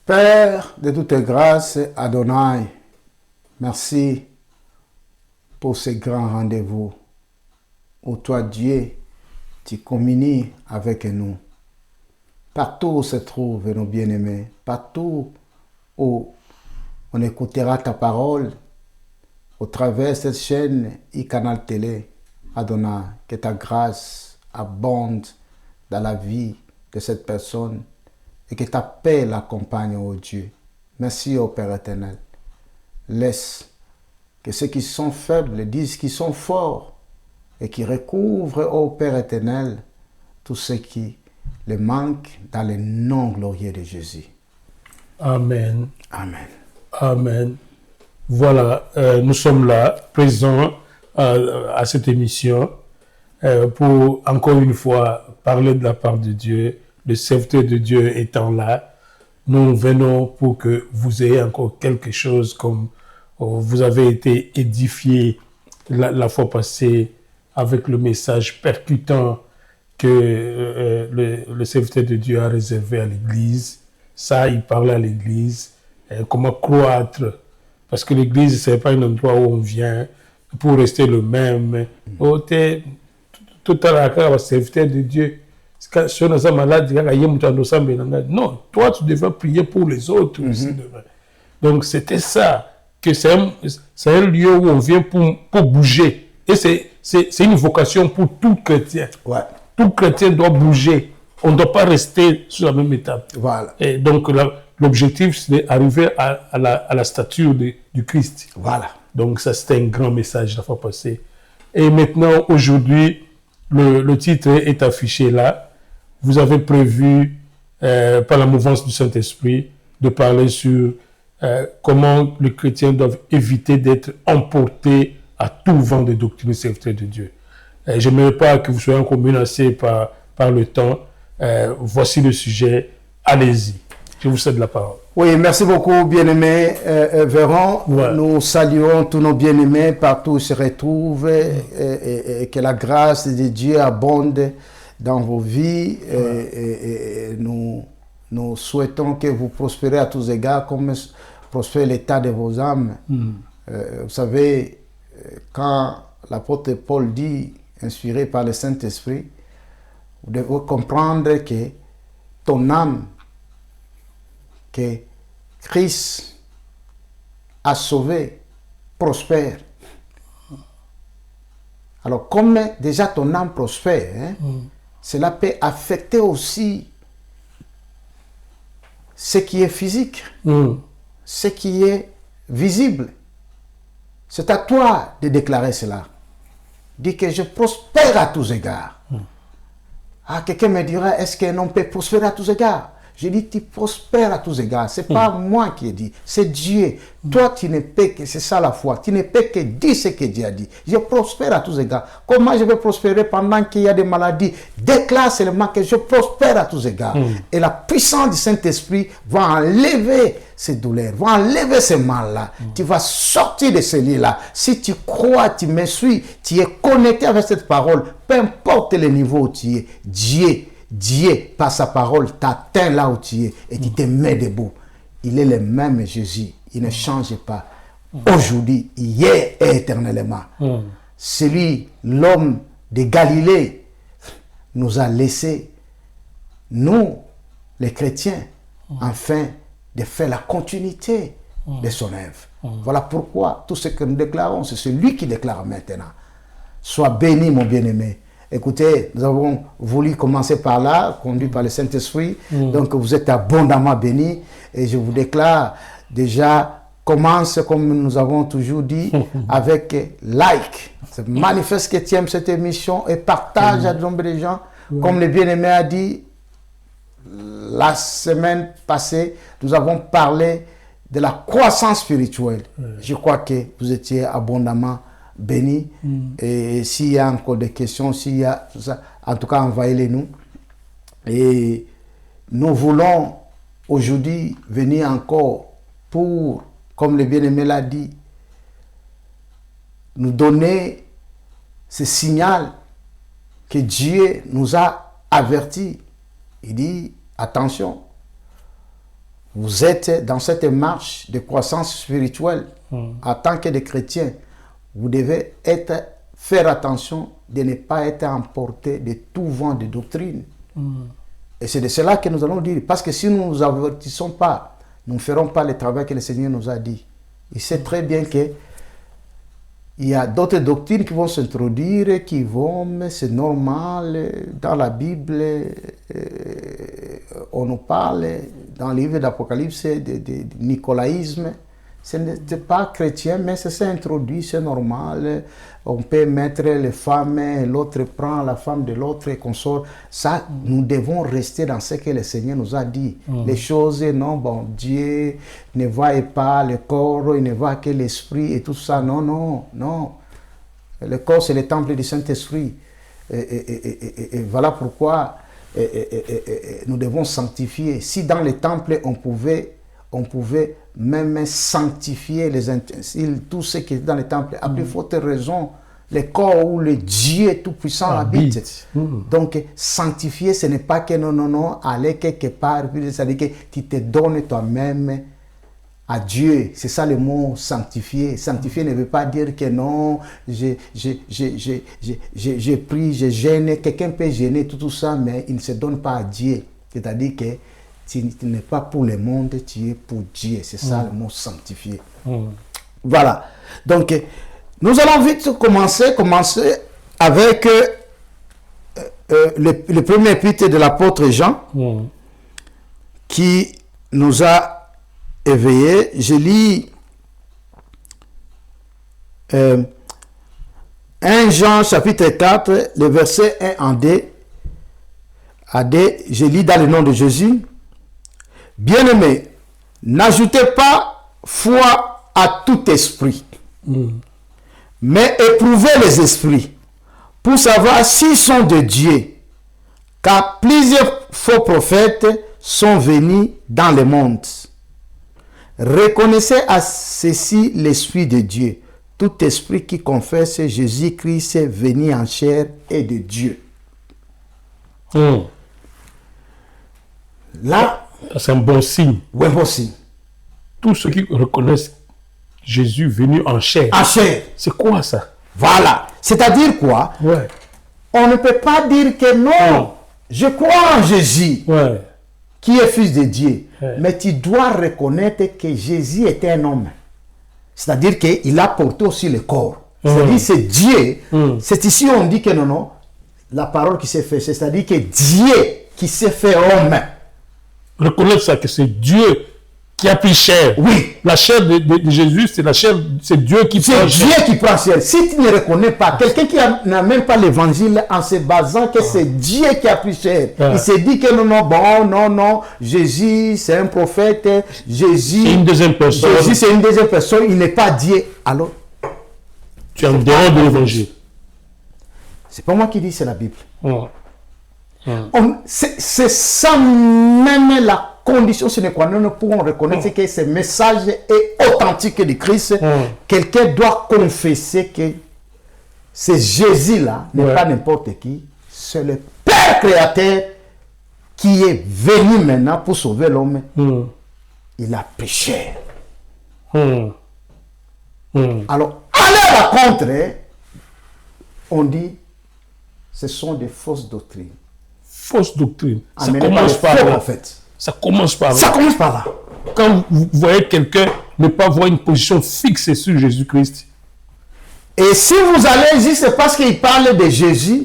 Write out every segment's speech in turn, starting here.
Père de toutes grâces, Adonai, merci pour ce grand rendez-vous où toi, Dieu, tu communies avec nous. Partout où se trouvent nos bien-aimés, partout où on écoutera ta parole, au travers de cette chaîne e-Canal Télé, Adonai, que ta grâce abonde dans la vie de cette personne et que ta paix l'accompagne, ô Dieu. Merci, ô Père éternel. Laisse que ceux qui sont faibles disent qu'ils sont forts et qui recouvrent, ô Père éternel, tout ce qui les manque dans le nom glorieux de Jésus. Amen. Amen. Amen. Voilà, nous sommes là, présents à cette émission pour encore une fois parler de la part de Dieu. Le serviteur de Dieu étant là, nous venons pour que vous ayez encore quelque chose comme vous avez été édifié la fois passée avec le message percutant que le serviteur de Dieu a réservé à l'Église. Ça, il parlait à l'Église, comment croître. Parce que l'Église, ce n'est pas un endroit où on vient pour rester le même. Oh, tout à l'heure, le serviteur de Dieu. Non, toi, tu devrais prier pour les autres aussi. Donc, c'était ça. Que c'est un lieu où on vient pour bouger. Et c'est une vocation pour tout chrétien. Ouais. Tout chrétien doit bouger. On ne doit pas rester sur la même étape. Voilà. Et donc, l'objectif, c'est d'arriver à la stature du Christ. Voilà. Donc, ça, c'était un grand message la fois passée. Et maintenant, aujourd'hui, le titre est affiché là. Vous avez prévu, par la mouvance du Saint-Esprit, de parler sur comment les chrétiens doivent éviter d'être emportés à tout vent de doctrine serviteur de Dieu. Je n'aimerais pas que vous soyez encore menacés par le temps. Voici le sujet. Allez-y. Je vous cède la parole. Oui, merci beaucoup, bien-aimé Véron. Ouais. Nous saluons tous nos bien-aimés partout où ils se retrouvent et que la grâce de Dieu abonde dans vos vies. Et nous souhaitons que vous prospérez à tous égards, comme prospère l'état de vos âmes. Vous savez, quand l'apôtre Paul dit, inspiré par le Saint-Esprit, vous devez comprendre que ton âme, que Christ a sauvé, prospère. Alors, comme déjà ton âme prospère, cela peut affecter aussi ce qui est physique, ce qui est visible. C'est à toi de déclarer cela. Dis que je prospère à tous égards. Ah, quelqu'un me dira, est-ce qu'un homme peut prospérer à tous égards? Je dis, tu prospères à tous égards. Ce n'est pas moi qui ai dit, c'est Dieu. Toi, tu ne peux que, c'est ça la foi, tu ne peux que dire ce que Dieu a dit. Je prospère à tous égards. Comment je vais prospérer pendant qu'il y a des maladies? Déclare seulement que je prospère à tous égards. Et la puissance du Saint-Esprit va enlever ces douleurs, va enlever ces mal-là. Tu vas sortir de ce lit-là. Si tu crois, tu me suis, tu es connecté avec cette parole, peu importe le niveau où tu es, Dieu, par sa parole, t'atteint là où tu es et tu te mets debout. Il est le même Jésus. Il ne change pas. Aujourd'hui, hier et éternellement. Celui, l'homme de Galilée, nous a laissé, nous, les chrétiens, afin de faire la continuité de son œuvre. Voilà pourquoi tout ce que nous déclarons, c'est celui qui déclare maintenant. Sois béni, mon bien-aimé. Écoutez, nous avons voulu commencer par là, conduit par le Saint-Esprit. Donc, vous êtes abondamment bénis. Et je vous déclare, déjà, commence, comme nous avons toujours dit, avec like. Manifeste que tu aimes cette émission et partage à de nombreux gens. Comme le bien-aimé a dit, la semaine passée, nous avons parlé de la croissance spirituelle. Je crois que vous étiez abondamment bénis. Et s'il y a encore des questions, s'il y a tout ça, en tout cas, envoyez-les nous. Et nous voulons aujourd'hui venir encore pour, comme le bien-aimé l'a dit, nous donner ce signal que Dieu nous a avertis. Il dit, attention, vous êtes dans cette marche de croissance spirituelle. En tant que des chrétiens, vous devez faire attention de ne pas être emporté de tout vent de doctrine. Et c'est de cela que nous allons dire. Parce que si nous ne nous avertissons pas, nous ne ferons pas le travail que le Seigneur nous a dit. Il sait très bien que il y a d'autres doctrines qui vont s'introduire, qui vont, mais c'est normal. Dans la Bible, on nous parle, dans le livre d'Apocalypse, de nicolaïsme. Ce n'était pas chrétien, mais ça s'est introduit, c'est normal. On peut mettre les femmes, l'autre prend la femme de l'autre et consort. Ça, nous devons rester dans ce que le Seigneur nous a dit. Les choses, non, bon, Dieu ne voit pas le corps, il ne voit que l'esprit et tout ça. Non, non, non. Le corps, c'est le temple du Saint-Esprit. Et voilà pourquoi nous devons sanctifier. Si dans le temple, on pouvait même sanctifier les ustensiles, tout ce qui est dans le temple, à plus forte raison, le corps où le Dieu Tout-Puissant habite. Donc, sanctifier, ce n'est pas que non, aller quelque part, c'est-à-dire que tu te donnes toi-même à Dieu. C'est ça le mot sanctifier. Sanctifier ne veut pas dire que non, j'ai pris, j'ai gêné. Quelqu'un peut gêner tout ça, mais il ne se donne pas à Dieu. C'est-à-dire que tu n'es pas pour le monde, tu es pour Dieu. C'est ça le mot sanctifier. Voilà. Donc, nous allons vite commencer avec le premier épître de l'apôtre Jean qui nous a éveillés. Je lis 1 Jean chapitre 4, le verset 1 en D. Je lis dans le nom de Jésus. Bien-aimés, n'ajoutez pas foi à tout esprit, mais éprouvez les esprits pour savoir s'ils sont de Dieu, car plusieurs faux prophètes sont venus dans le monde. Reconnaissez à ceci l'Esprit de Dieu. Tout esprit qui confesse Jésus-Christ est venu en chair et de Dieu. Là, c'est un bon signe. Oui, un bon signe. Tous ceux qui reconnaissent Jésus venu en chair. En chair. C'est quoi ça? Voilà. C'est-à-dire quoi? Ouais. On ne peut pas dire que non, je crois en Jésus, qui est fils de Dieu. Mais tu dois reconnaître que Jésus était un homme. C'est-à-dire qu'il a porté aussi le corps. C'est-à-dire c'est Dieu. C'est ici on dit que non, la parole qui s'est faite. C'est-à-dire que Dieu qui s'est fait homme. Reconnaître ça, que c'est Dieu qui a pris chair. Oui. La chair de Jésus, c'est la chair, c'est Dieu qui prend chair. C'est Dieu qui prend chair. Si tu ne reconnais pas, quelqu'un qui n'a même pas l'évangile en se basant que c'est Dieu qui a pris chair, il se dit que non, Jésus c'est un prophète, Jésus c'est une deuxième personne. Jésus c'est une deuxième personne, il n'est pas Dieu. Alors, tu es en dehors de l'évangile. C'est pas moi qui dis, c'est la Bible. C'est ça même la condition sine qua non pour reconnaître que ce message est authentique de Christ. Quelqu'un doit confesser que ce Jésus-là n'est pas n'importe qui, c'est le Père créateur qui est venu maintenant pour sauver l'homme. Il a péché. Alors, aller à la contre, on dit ce sont des fausses doctrines. Fausse doctrine. Ça commence par là. En fait. Ça commence par là. Ça commence par là. Quand vous voyez quelqu'un ne pas avoir une position fixe sur Jésus-Christ. Et si vous allez juste parce qu'il parle de Jésus,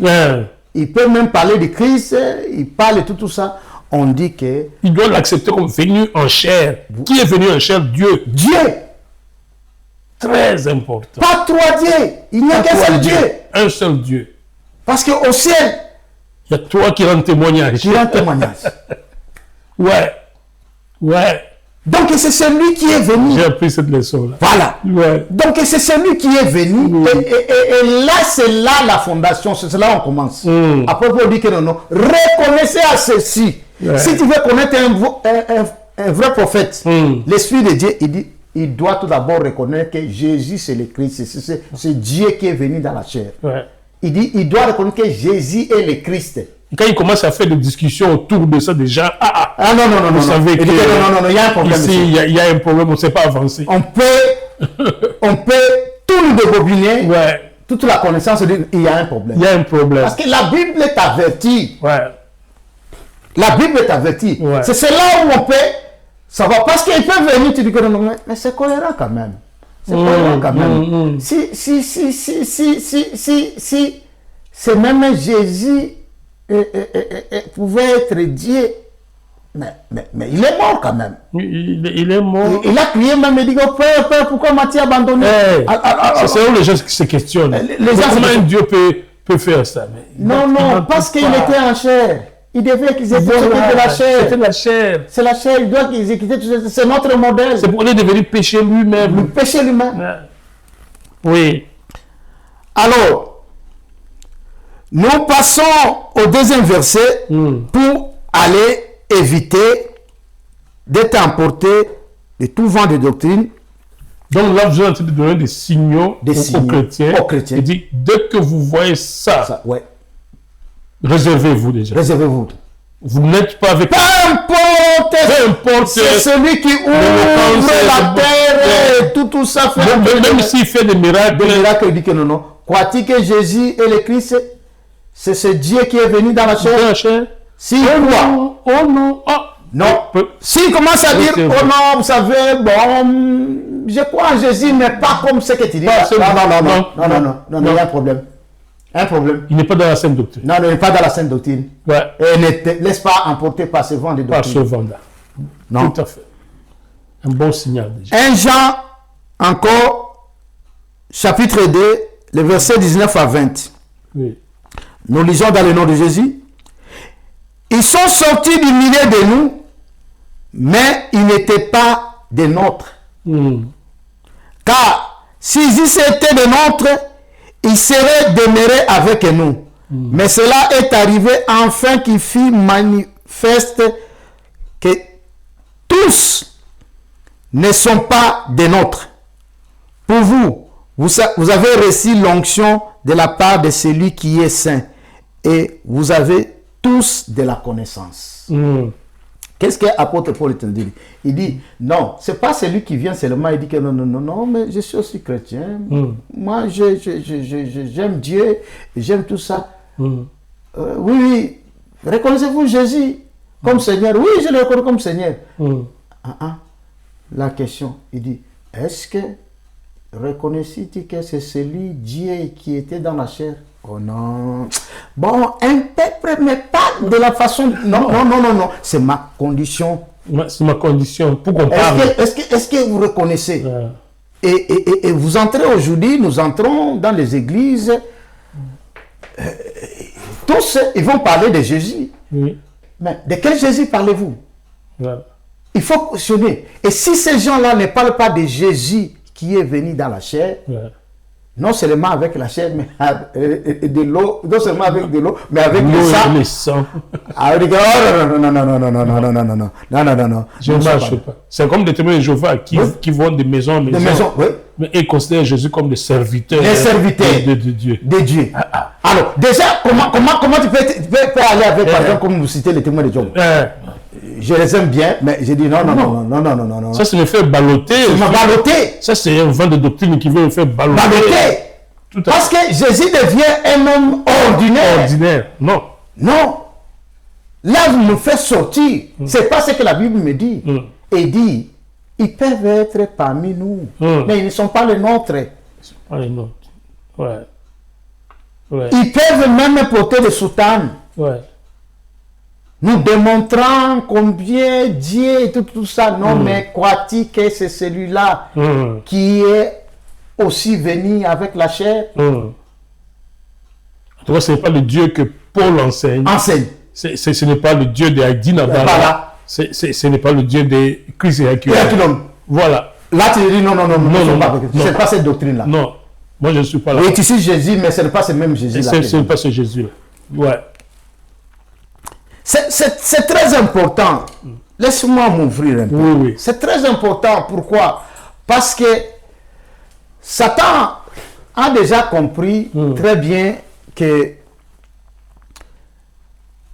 il peut même parler de Christ, il parle de tout ça, on dit que... Il doit l'accepter comme venu en chair. Qui est venu en chair? Dieu. Dieu. Très important. Pas trois dieux. Il n'y a qu'un seul Dieu. Un seul Dieu. Parce qu'au ciel, il y a toi qui rends témoignage. Qui rend témoignage. Ouais. Donc c'est celui qui est venu. J'ai appris cette leçon-là. Voilà. Donc c'est celui qui est venu. Et là, c'est là la fondation. C'est là on commence. Après, on dit que non. Reconnaissez à ceci. Si tu veux connaître un vrai prophète, l'Esprit de Dieu, il dit, il doit tout d'abord reconnaître que Jésus, c'est le Christ. C'est Dieu qui est venu dans la chair. Il dit, il doit reconnaître que Jésus est le Christ. Quand il commence à faire des discussions autour de ça, déjà, non, vous savez que non, il y a un problème. ici, il y a un problème, on ne sait pas avancer. On peut tout nous débobiner, toute la connaissance, il y a un problème. Il y a un problème. Parce que la Bible t'avertit. La Bible t'avertit. C'est là où on peut savoir. Parce qu'ils peuvent venir, tu dis que non, mais c'est cohérent quand même. C'est cohérent quand même. Si c'est même Jésus pouvait être Dieu, mais il est mort quand même. Il est mort. Il a crié même, il dit, Père, pourquoi m'as-tu abandonné? C'est où les gens se questionnent. Comment un Dieu peut faire ça? Non, parce qu'il était en chair. Il devait qu'ils exécutent de la chair. C'était la chair. C'est la chair, il doit qu'ils exécutent tout ça. C'est notre modèle. C'est pour aller devenir péché lui-même. Le péché lui-même. Oui. Alors, nous passons au deuxième verset pour aller éviter d'être emporté de tout vent de doctrine. Donc là, vous êtes en train de donner des signaux aux chrétiens. Il dit, dès que vous voyez ça, réservez-vous déjà. Réservez-vous. Vous n'êtes pas avec... Peu importe. C'est celui qui ouvre la terre et tout ça. Même s'il fait des miracles. Des miracles, il dit que non. Crois-tu que Jésus est le Christ? C'est ce Dieu qui est venu dans la chair? Si, quoi? Oh non. Non. S'il commence à dire, oh non, vous savez, bon, je crois en Jésus, mais pas comme ce que tu dis. Non, il y a un problème. Un problème. Il n'est pas dans la sainte doctrine. Non, il n'est pas dans la sainte doctrine. Et ne te laisse pas emporter par ce vent de doctrine. Par ce vent-là. Non. Tout à fait. Un bon signal déjà. 1 Jean, encore, chapitre 2, le verset 19 à 20. Oui. Nous lisons dans le nom de Jésus. Ils sont sortis du milieu de nous, mais ils n'étaient pas des nôtres. Car s'ils étaient des nôtres, ils seraient demeurés avec nous. Mais cela est arrivé afin qu'il fût manifeste que tous ne sont pas des nôtres. Pour vous, vous avez reçu l'onction de la part de celui qui est saint et vous avez tous de la connaissance. Qu'est-ce que l'apôtre Paul dit? Il dit, non, ce n'est pas celui qui vient seulement, il dit que non, mais je suis aussi chrétien. Moi, j'aime Dieu, j'aime tout ça. Oui, reconnaissez-vous Jésus comme Seigneur? Oui, je le reconnais comme Seigneur. La question, il dit, est-ce que reconnaissez-tu que c'est celui Dieu qui était dans la chair? Oh non. Bon, un peuple, mais pas de la façon... Non. C'est ma condition. C'est ma condition pour qu'on parle. Est-ce que vous reconnaissez? Et vous entrez aujourd'hui, nous entrons dans les églises. Tous, ils vont parler de Jésus. Oui. Mais de quel Jésus parlez-vous? Il faut questionner. Et si ces gens-là ne parlent pas de Jésus qui est venu dans la chair... Non seulement avec la chair, mais de l'eau, non seulement avec de l'eau, mais avec le sang. Non. Je ne marche pas. C'est comme des témoins de Jéhovah qui vont de maison en maison. Mais ils considèrent Jésus comme des serviteurs. Les serviteurs de Dieu. De Dieu. Alors, déjà, comment tu peux aller avec, par exemple, comme vous citez les témoins de Jéhovah? Je les aime bien, mais j'ai dit non. Ça, c'est me faire balloter. Ça, c'est un vent de doctrine qui veut me faire balloter. Parce que Jésus devient un homme ordinaire. Non. Là, vous me faites sortir. C'est pas ce que la Bible me dit. Et il dit, ils peuvent être parmi nous, mais ils ne sont pas les nôtres. Ils peuvent même porter des soutanes. Nous démontrant combien Dieu et tout ça. Non, mais crois-tu que c'est celui-là qui est aussi venu avec la chair? En tout cas, ce n'est pas le Dieu que Paul enseigne. Ce n'est pas le Dieu de Haïdi Nabala. Ce n'est pas le Dieu de Christ et Hakion. Voilà. Là, tu dis non. Ce n'est pas cette doctrine-là. Non, moi je ne suis pas là. Et tu sais Jésus, mais ce n'est pas ce même Jésus-là. Ce n'est pas ce Jésus-là. C'est très important. Laisse-moi m'ouvrir un peu. Oui. C'est très important. Pourquoi? Parce que Satan a déjà compris très bien que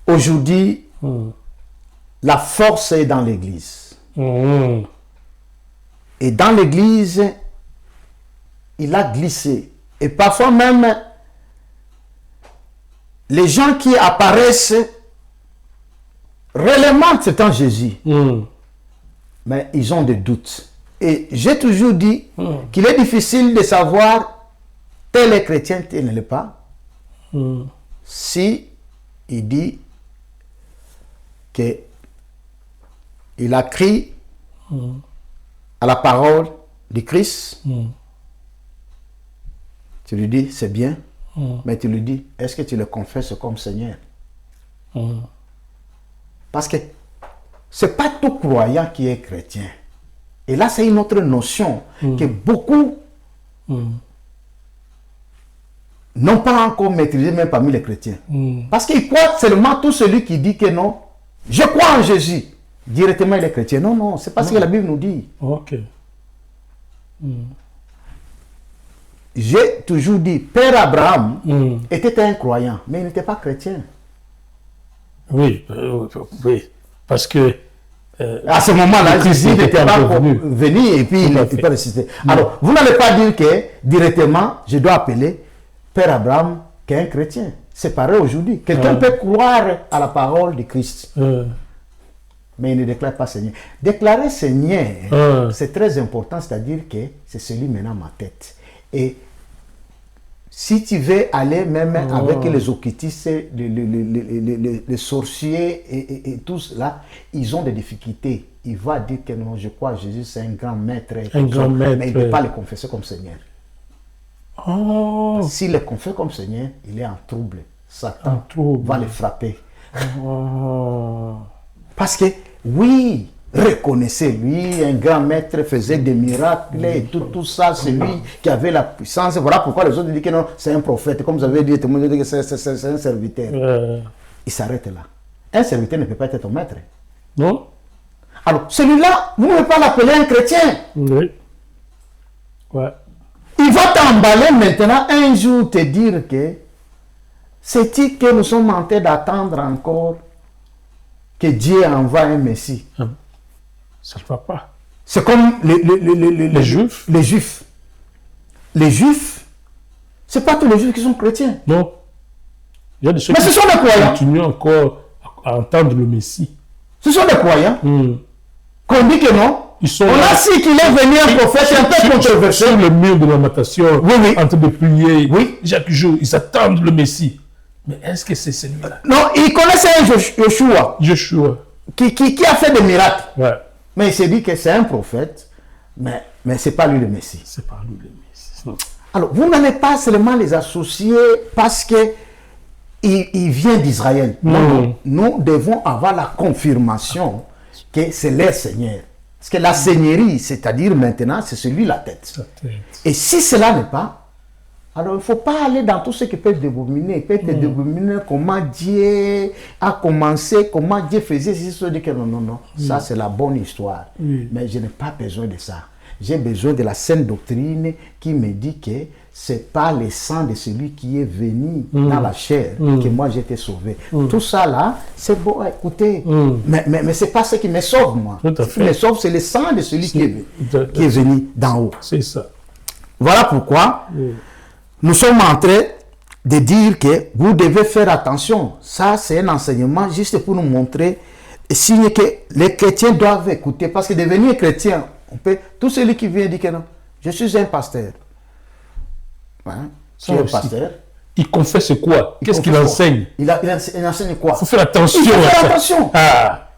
aujourd'hui, la force est dans l'Église. Et dans l'Église, il a glissé. Et parfois même, les gens qui apparaissent réellement c'est en Jésus. Mais ils ont des doutes. Et j'ai toujours dit qu'il est difficile de savoir tel est chrétien, tel ne l'est pas. Si il dit qu'il a crié à la parole de Christ, tu lui dis c'est bien, mais tu lui dis est-ce que tu le confesses comme Seigneur? Parce que c'est pas tout croyant qui est chrétien. Et là, c'est une autre notion que beaucoup n'ont pas encore maîtrisée, même parmi les chrétiens. Parce qu'ils croient seulement tout celui qui dit que non, je crois en Jésus. Directement, il est chrétien. Non, non, c'est pas ce que la Bible nous dit. Ok. J'ai toujours dit, Père Abraham était un croyant, mais il n'était pas chrétien. Oui, oui. Parce que à ce moment-là, Jésus n'était pas venu et puis il peut ressusciter. Alors, vous n'allez pas dire que directement, je dois appeler Père Abraham qui est un chrétien. C'est pareil aujourd'hui. Quelqu'un peut croire à la parole de Christ, mais il ne déclare pas Seigneur. Déclarer Seigneur, c'est très important, c'est-à-dire que c'est celui maintenant ma tête. Et si tu veux aller même avec les occultistes, les sorciers et tout cela, ils ont des difficultés. Il va dire que non, je crois que Jésus c'est un grand maître. Mais il ne peut pas le confesser comme Seigneur. S'il le confesse comme Seigneur, il est en trouble. Satan va le frapper. Parce que, oui, reconnaissez, lui, un grand maître faisait des miracles et tout ça, c'est lui qui avait la puissance. Voilà pourquoi les autres disent que non, c'est un prophète. Comme vous avez dit, que c'est un serviteur. Il s'arrête là. Un serviteur ne peut pas être ton maître. Non. Alors, celui-là, vous ne pouvez pas l'appeler un chrétien. Oui. Ouais. Il va t'emballer maintenant un jour te dire que c'est-il que nous sommes en train d'attendre encore que Dieu envoie un Messie. Ça ne va pas. C'est comme les Juifs. Les Juifs. Les Juifs, ce n'est pas tous les Juifs qui sont chrétiens. Non. Il y a des mais ce sont des croyants. Qui continuent encore à entendre le Messie. Ce sont des croyants. Qu'on dit que non. On a su qu'il est venu un prophète un peu controversé. Sur le mur de la lamentation, en train de prier, chaque jour, ils attendent le Messie. Mais est-ce que c'est celui-là? Non, ils connaissent un Joshua. Qui a fait des miracles. Ouais. Mais il s'est dit que c'est un prophète, mais ce n'est pas lui le Messie. C'est pas lui le Messie. Alors, vous n'allez pas seulement les associer parce qu'il vient d'Israël. Non. Nous devons avoir la confirmation que c'est leur Seigneur. Parce que la seigneurie, c'est-à-dire maintenant, c'est celui la tête. Et si cela n'est pas, alors il ne faut pas aller dans tout ce qui peut te dominer. Il peut te dominer comment Dieu a commencé, comment Dieu faisait ceci, dit que non. Ça, c'est la bonne histoire. Mais je n'ai pas besoin de ça. J'ai besoin de la saine doctrine qui me dit que ce n'est pas le sang de celui qui est venu dans la chair que moi j'ai été sauvé. Tout ça là, c'est bon, écoutez. Mais ce n'est pas ce qui me sauve, moi. Ce qui me sauve, c'est le sang de celui qui est venu d'en haut. C'est ça. Voilà pourquoi nous sommes en train de dire que vous devez faire attention. Ça, c'est un enseignement juste pour nous montrer et signer que les chrétiens doivent écouter. Parce que devenir chrétien, tout celui qui vient dire que non, je suis un pasteur. Tu es un pasteur. Il confesse quoi? Qu'est-ce qu'il enseigne? Il enseigne quoi? Il faut faire attention.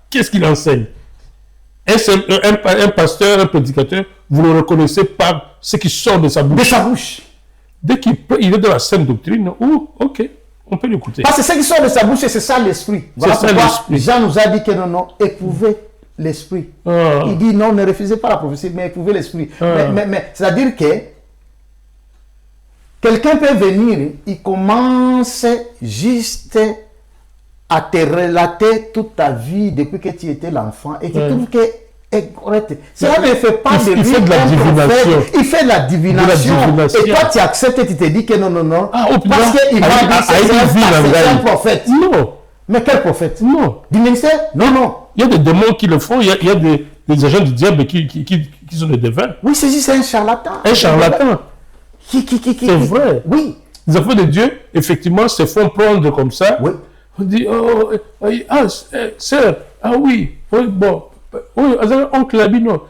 Qu'est-ce qu'il enseigne? Un pasteur, un prédicateur, vous le reconnaissez par ce qui sort de sa bouche. De sa bouche. Dès qu'il est dans la saine doctrine, ok, on peut l'écouter. Parce que ce qui sort de sa bouche, c'est ça l'esprit. Voilà pourquoi Jean nous a dit que non, éprouvez l'esprit. Il dit non, ne refusez pas la prophétie, mais éprouvez l'esprit. Mais c'est-à-dire que quelqu'un peut venir, il commence juste à te relater toute ta vie depuis que tu étais l'enfant et tu trouves que est correct. Cela ne fait pas de lui. Il fait de la divination. Il fait de la divination. Et toi, tu acceptes et tu te dis que non. Parce qu'il va dire que c'est un prophète. Non. Mais quel prophète? Non. Du ministère? Non, non. Il y a des démons qui le font, il y a des agents du diable qui sont des devins. Oui, c'est un charlatan. Un charlatan. C'est vrai. Oui. Les enfants de Dieu, effectivement, se font prendre comme ça. Oui. On dit, oh, sœur, ah oui, bon, oui, oncle Labino,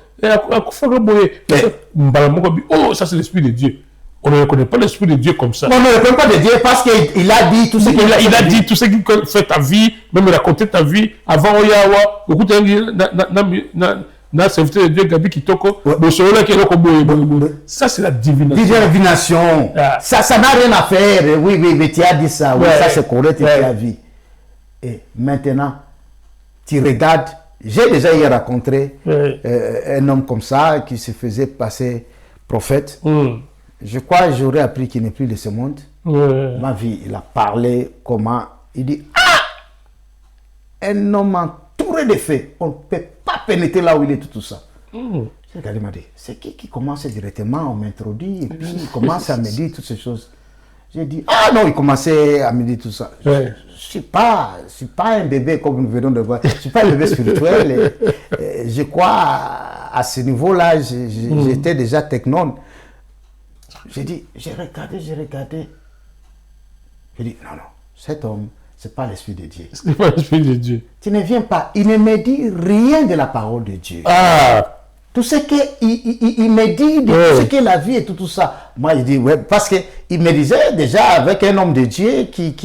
oh, ça c'est l'Esprit de Dieu. On ne reconnaît pas l'Esprit de Dieu comme ça. On ne reconnaît pas de Dieu parce qu'il a dit tout ce qu'il il a dit tout ce qui fait ta vie, même raconter ta vie. Avant, Oyawa, beaucoup de serviteur de Dieu, Gabi Kitoko, ça c'est la divination. Divination. Ah. Ça n'a rien à faire. Oui, mais tu as dit ça. Oui, ça c'est correct, tu as vu. Et maintenant, tu regardes. J'ai déjà hier rencontré un homme comme ça qui se faisait passer prophète. Je crois que j'aurais appris qu'il n'est plus de ce monde. Ma vie, il a parlé comment. Il dit, un homme entouré de faits. On ne peut pas pénétrer là où il est, tout ça. J'ai regardé, il m'a dit, c'est qui commence directement, on m'introduit, et puis il commence à me dire toutes ces choses. J'ai dit, ah non, il commençait à me dire tout ça. Je ne suis pas un bébé comme nous venons de voir. Je ne suis pas un bébé spirituel. Je crois, à ce niveau-là, j'étais déjà technone. J'ai dit, j'ai regardé. J'ai dit, non, cet homme, ce n'est pas l'Esprit de Dieu. Ce n'est pas l'Esprit de Dieu. Tu ne viens pas. Il ne me dit rien de la parole de Dieu. Ah! Tout ce qu'il me dit, de tout ce qu'est la vie et tout ça. Moi, je dis, ouais, parce qu'il me disait déjà avec un homme de Dieu qui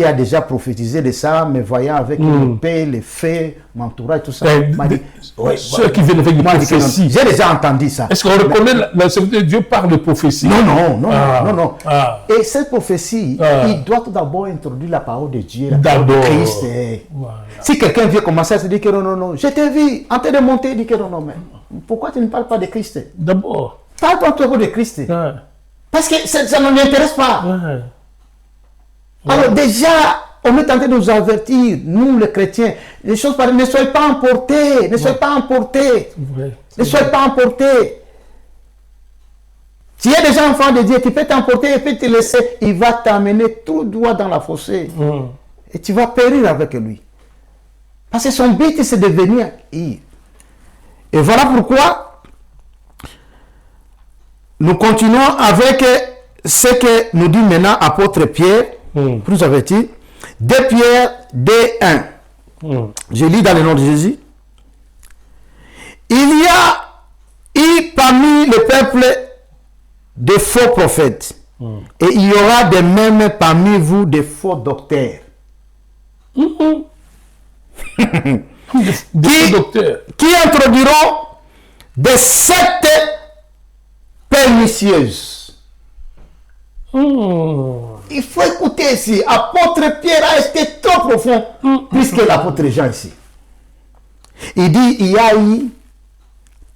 a déjà prophétisé de ça, me voyant avec le paix, les faits, m'entourage, tout ça. Ceux qui viennent avec des prophéties. J'ai déjà entendu ça. Est-ce qu'on reconnaît la serviteur de Dieu par les prophéties? Non. Et cette prophétie, il doit tout d'abord introduire la parole de Dieu, la parole de Christ. Voilà. Si quelqu'un vient commencer à se dire que non, je t'ai vu en train de monter, il dit que non, mais pourquoi tu ne parles pas de Christ? D'abord. Parle-toi de Christ. Parce que ça ne m'intéresse pas. Alors déjà, on est en train de nous avertir, nous les chrétiens, les choses pareilles, ne soyez pas emportés, ne soyez pas emportés. Ne soyez pas emportés. Si il y a déjà enfant de Dieu, tu peux t'emporter et puis te laisser, il va t'amener tout droit dans la fossée. Et tu vas périr avec lui. Parce que son but, c'est de venir. Et voilà pourquoi nous continuons avec ce que nous dit maintenant apôtre Pierre, plus averti. 2 Pierre 2:1. Je lis dans le nom de Jésus. Il y a eu parmi le peuple de faux prophètes. Et il y aura de même parmi vous de faux docteurs. Qui introduiront des sectes pernicieuses. Il faut écouter ici. Apôtre Pierre a été trop profond, plus que l'apôtre Jean ici. Il dit, il y a eu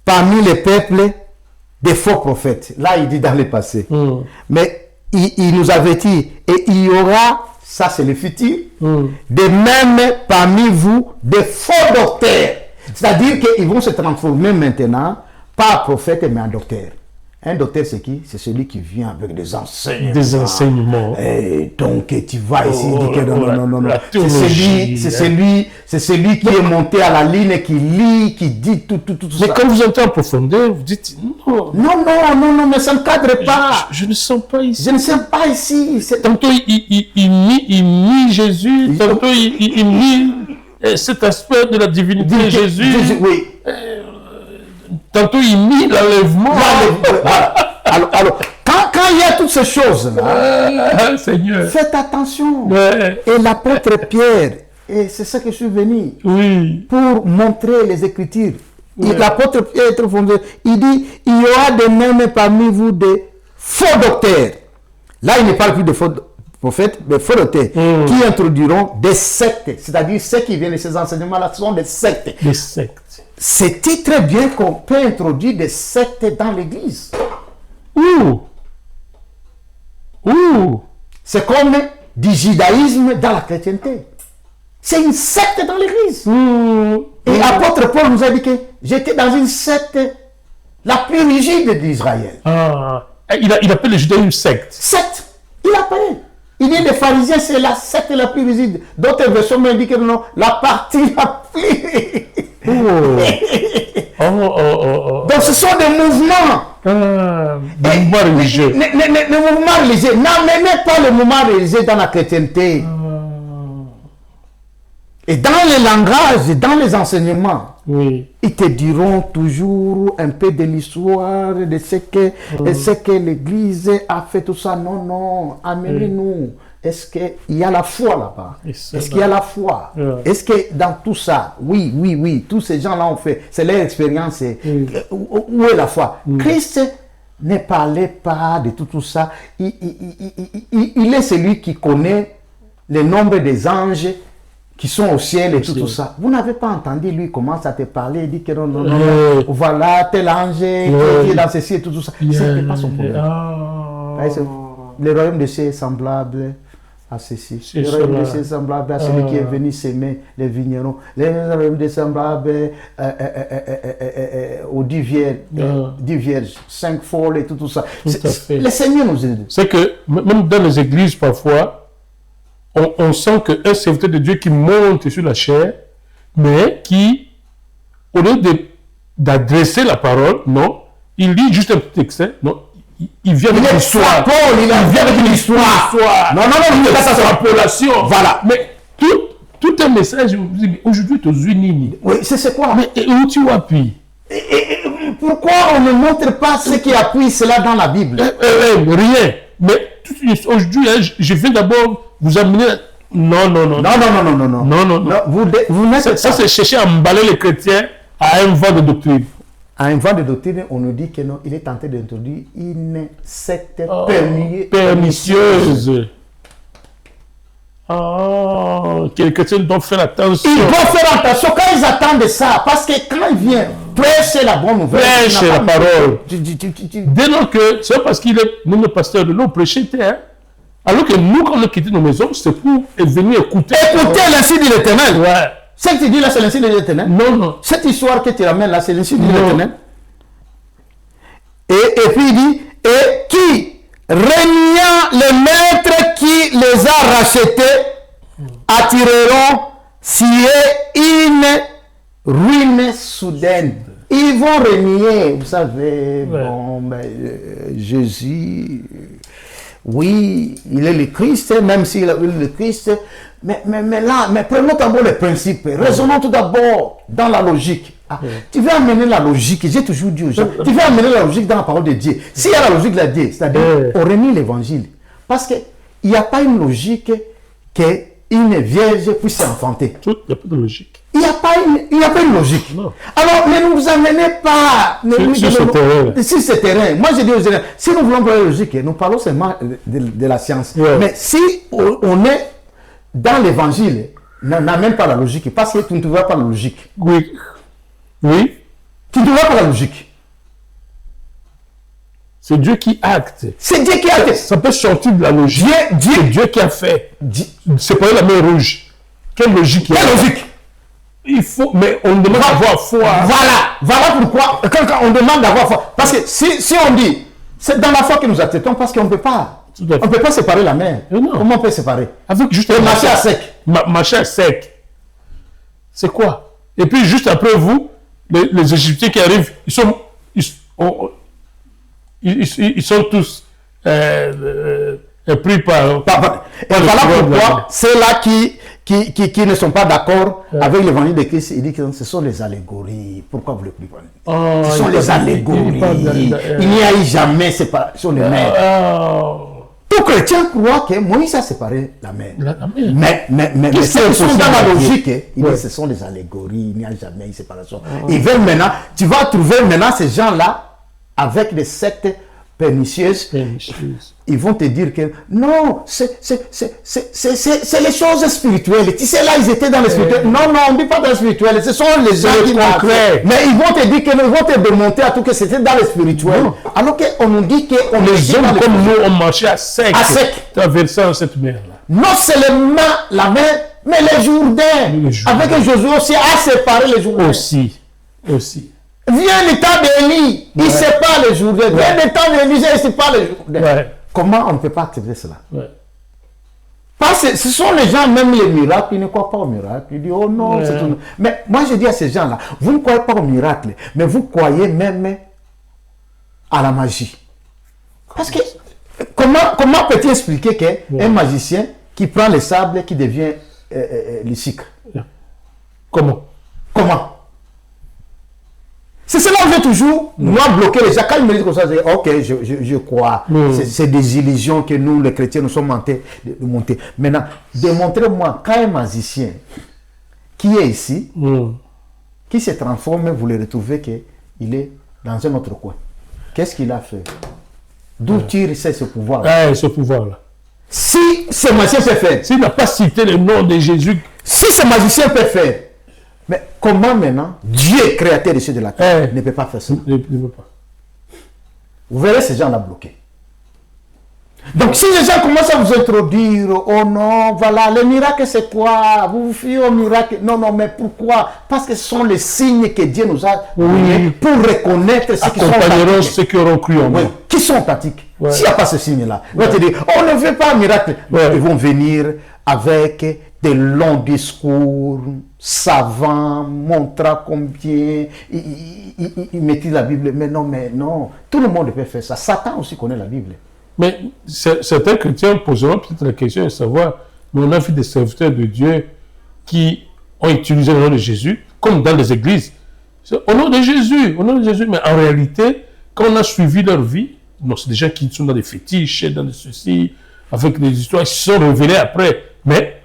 parmi les peuples des faux prophètes. Là, il dit dans le passé. Mais il nous avertit, et il y aura, ça c'est le futur, de même parmi vous des faux docteurs. C'est-à-dire qu'ils vont se transformer maintenant, pas en prophète, mais en docteur. Un docteur, c'est qui? C'est celui qui vient avec des enseignements. Des enseignements. Et donc, tu vas ici, il dit que non. C'est celui qui est monté à la ligne, qui lit, qui dit tout mais ça. quand vous entrez en profondeur, vous dites non. Non, mais ça ne cadre pas. Je ne sens pas ici. Je ne sens pas ici. Tantôt, il nie Jésus. Tantôt, il nie cet aspect de la divinité de Jésus. Oui. Tantôt, il nie l'enlèvement. Alors, quand il y a toutes ces choses-là, Seigneur, faites attention. Et l'apôtre Pierre, et c'est ça que je suis venu pour montrer les Écritures. L'apôtre Pierre est trop fondé. Il dit, il y aura de même parmi vous des faux docteurs. Là, il ne parle plus de faux prophètes, mais faux docteurs, qui introduiront des sectes. C'est-à-dire, ceux qui viennent de ces enseignements-là sont des sectes. Des sectes. C'est très bien qu'on peut introduire des sectes dans l'église. C'est comme du judaïsme dans la chrétienté. C'est une secte dans l'église. Et l'apôtre Paul nous a dit que j'étais dans une secte la plus rigide d'Israël. Il appelle le judaïsme secte. Secte. Il appelle. Il dit les pharisiens, c'est la secte la plus rigide. D'autres versions m'indiquent que non, la partie la plus... Donc ce sont des mouvements. Des mouvements religieux. Les mouvements religieux. N'amenez pas le mouvement religieux dans la chrétienté. Et dans les langages, et dans les enseignements, ils te diront toujours un peu de l'histoire, de ce que l'Église a fait, tout ça. Non, non, amenez-nous. Est-ce qu'il y a la foi là-bas? Est-ce qu'il y a la foi? Est-ce que dans tout ça, oui, tous ces gens-là ont fait, c'est leur expérience. Où est la foi? Christ ne parlait pas de tout ça. Il est celui qui connaît le nombre des anges qui sont au ciel et tout ça. Vous n'avez pas entendu, lui commence à te parler, il dit que non, voilà, tel ange qui est dans ceci et tout ça. Ce n'est pas son problème. Le royaume de cieux est semblable à ceci. Le royaume de cieux est semblable à celui qui est venu s'aimer les vignerons. Le royaume de cieux est semblable aux 10 vierges, 5 folles et tout ça. Le Seigneur nous aide. C'est que même dans les églises, parfois, on sent qu'un serviteur de Dieu qui monte sur la chair, mais qui, au lieu d'adresser la parole, non, il lit juste un petit extrait, non, il vient avec l'histoire. Il vient avec une histoire. Non, il a sa extrapolation. Voilà. Mais tout un message, aujourd'hui, tu es aux unis. Oui, c'est quoi? Mais où tu appuies? Pourquoi on ne montre pas ce qui appuie cela dans la Bible? Rien. Mais aujourd'hui, je vais d'abord vous amener. Non. Vous n'êtes ça, c'est chercher à emballer les chrétiens à un vent de doctrine. À un vent de doctrine, on nous dit que non, il est tenté d'introduire une secte pernicieuse. Que les chrétiens doivent faire attention. Ils doivent faire attention quand ils attendent ça, parce que quand ils viennent prêcher la bonne nouvelle, prêcher la parole. Dès lors que c'est parce qu'il est même pasteur de l'eau, prêcher, alors que nous, quand on a quitté nos maisons, c'est pour venir écouter. Écoutez l'ainsi de l'Éternel. Ouais. Ce que tu dis là, c'est l'ainsi de l'Éternel. Non. Cette histoire que tu ramènes là, c'est l'ainsi de l'Éternel. Et puis il dit, et qui, régnant le maître qui les a rachetés, attireront si une ruine soudaine. Ils vont régner, vous savez, Jésus, oui, il est le Christ, même s'il est le Christ, mais prenons d'abord les principes, raisonnons tout d'abord dans la logique. Tu veux amener la logique, j'ai toujours dit aux gens, tu veux amener la logique dans la parole de Dieu. S'il y a la logique de Dieu, c'est-à-dire on renie l'évangile. Parce qu'il n'y a pas une logique qu'une vierge puisse enfanter. Il n'y a pas de logique. Il n'y a pas une logique. Non. Alors, ne nous amenez pas sur ce terrain. Moi, je dis aux gens, si nous voulons parler de logique, nous parlons seulement de la science. Ouais. Mais si on est dans l'évangile, n'amène pas la logique, parce que tu ne trouveras pas la logique. Oui. Tu ne trouveras pas la logique. C'est Dieu qui acte. C'est Dieu qui acte. Ça peut sortir de la logique. C'est Dieu qui a fait. C'est pas la main rouge. Quelle logique il y a? Quelle logique? Il faut, mais on demande d'avoir foi. Voilà pourquoi quand on demande d'avoir foi. Parce que si on dit, c'est dans la foi que nous acceptons, parce qu'on ne peut pas. On ne peut pas séparer la mer. Comment on peut séparer? Avec juste marcher à sec. Marcher à sec. C'est quoi? Et puis juste après vous, les Égyptiens qui arrivent, ils sont tous pris par voilà pourquoi ceux-là qui ne sont pas d'accord avec l'évangile de Christ, ils disent que ce sont les allégories. Pourquoi vous le comprenez? Ce sont les allégories. Il n'y a eu jamais séparation de mer. Tout chrétien croit que Moïse a séparé la mer. Mais ceux qui sont dans la logique, ils disent que ce sont des allégories, il n'y a jamais eu séparation. Ils veulent maintenant, tu vas trouver maintenant ces gens-là avec des sectes pernicieuses. Ils vont te dire que non, c'est les choses spirituelles. Tu sais, là, ils étaient dans les spirituels. Non, on ne dit pas dans les spirituels. Ce sont les gens qui concrets. Mais ils vont te dire qu'ils vont te démonter à tout que c'était dans les spirituels. Alors qu'on nous dit que les hommes comme nous ont marché à sec. Traversant cette mer-là. Non seulement la mer, mais les Jourdains. Avec Josué aussi a séparé les Jourdains. Aussi. Vient le temps d'Élie, il sépare les Jourdains. Vient le temps d'Élie, il sépare les Jourdains. Comment on ne peut pas accepter cela? Parce que ce sont les gens, même les miracles, ils ne croient pas aux miracles. Ils disent, oh non, c'est tout. Mais moi, je dis à ces gens-là, vous ne croyez pas aux miracles, mais vous croyez même à la magie. Parce que, comment peut-il expliquer qu'un magicien qui prend les sables qui devient le sucre? Comment? C'est cela que je veux toujours, moi, bloquer les gens. Quand ils me disent comme ça, je dis, ok, je crois. C'est des illusions que nous, les chrétiens, nous sommes montés de monter. Maintenant, démontrez-moi quand un magicien qui est ici, qui se transforme, vous le retrouvez qu'il est dans un autre coin. Qu'est-ce qu'il a fait? D'où tire ce pouvoir-là? Ce pouvoir-là. Si ce magicien peut faire, s'il n'a pas cité le nom de Jésus, si ce magicien peut faire, mais comment maintenant Dieu, créateur des cieux de la terre, ne peut pas faire ça? Ne peut pas. Vous verrez ces gens-là bloqués. Donc si les gens commencent à vous introduire, oh non, voilà, le miracle c'est quoi? Vous vous fiez au miracle? Non, mais pourquoi? Parce que ce sont les signes que Dieu nous a donnés pour reconnaître ceux qui sont authentiques. Ceux qui auront cru en moi. Qui sont authentiques. S'il n'y a pas ce signe-là, ils vont te dire, on ne veut pas un miracle. Ils vont venir avec des longs discours savants, montrant combien ils maîtrisent la Bible. Mais non, tout le monde peut faire ça. Satan aussi connaît la Bible. Mais certains chrétiens poseront peut-être la question de savoir, mais on a vu des serviteurs de Dieu qui ont utilisé le nom de Jésus, comme dans les églises. Au nom de Jésus, mais en réalité, quand on a suivi leur vie, non, c'est des gens qui sont dans des fétiches, dans des soucis, avec des histoires, ils se sont révélés après. Mais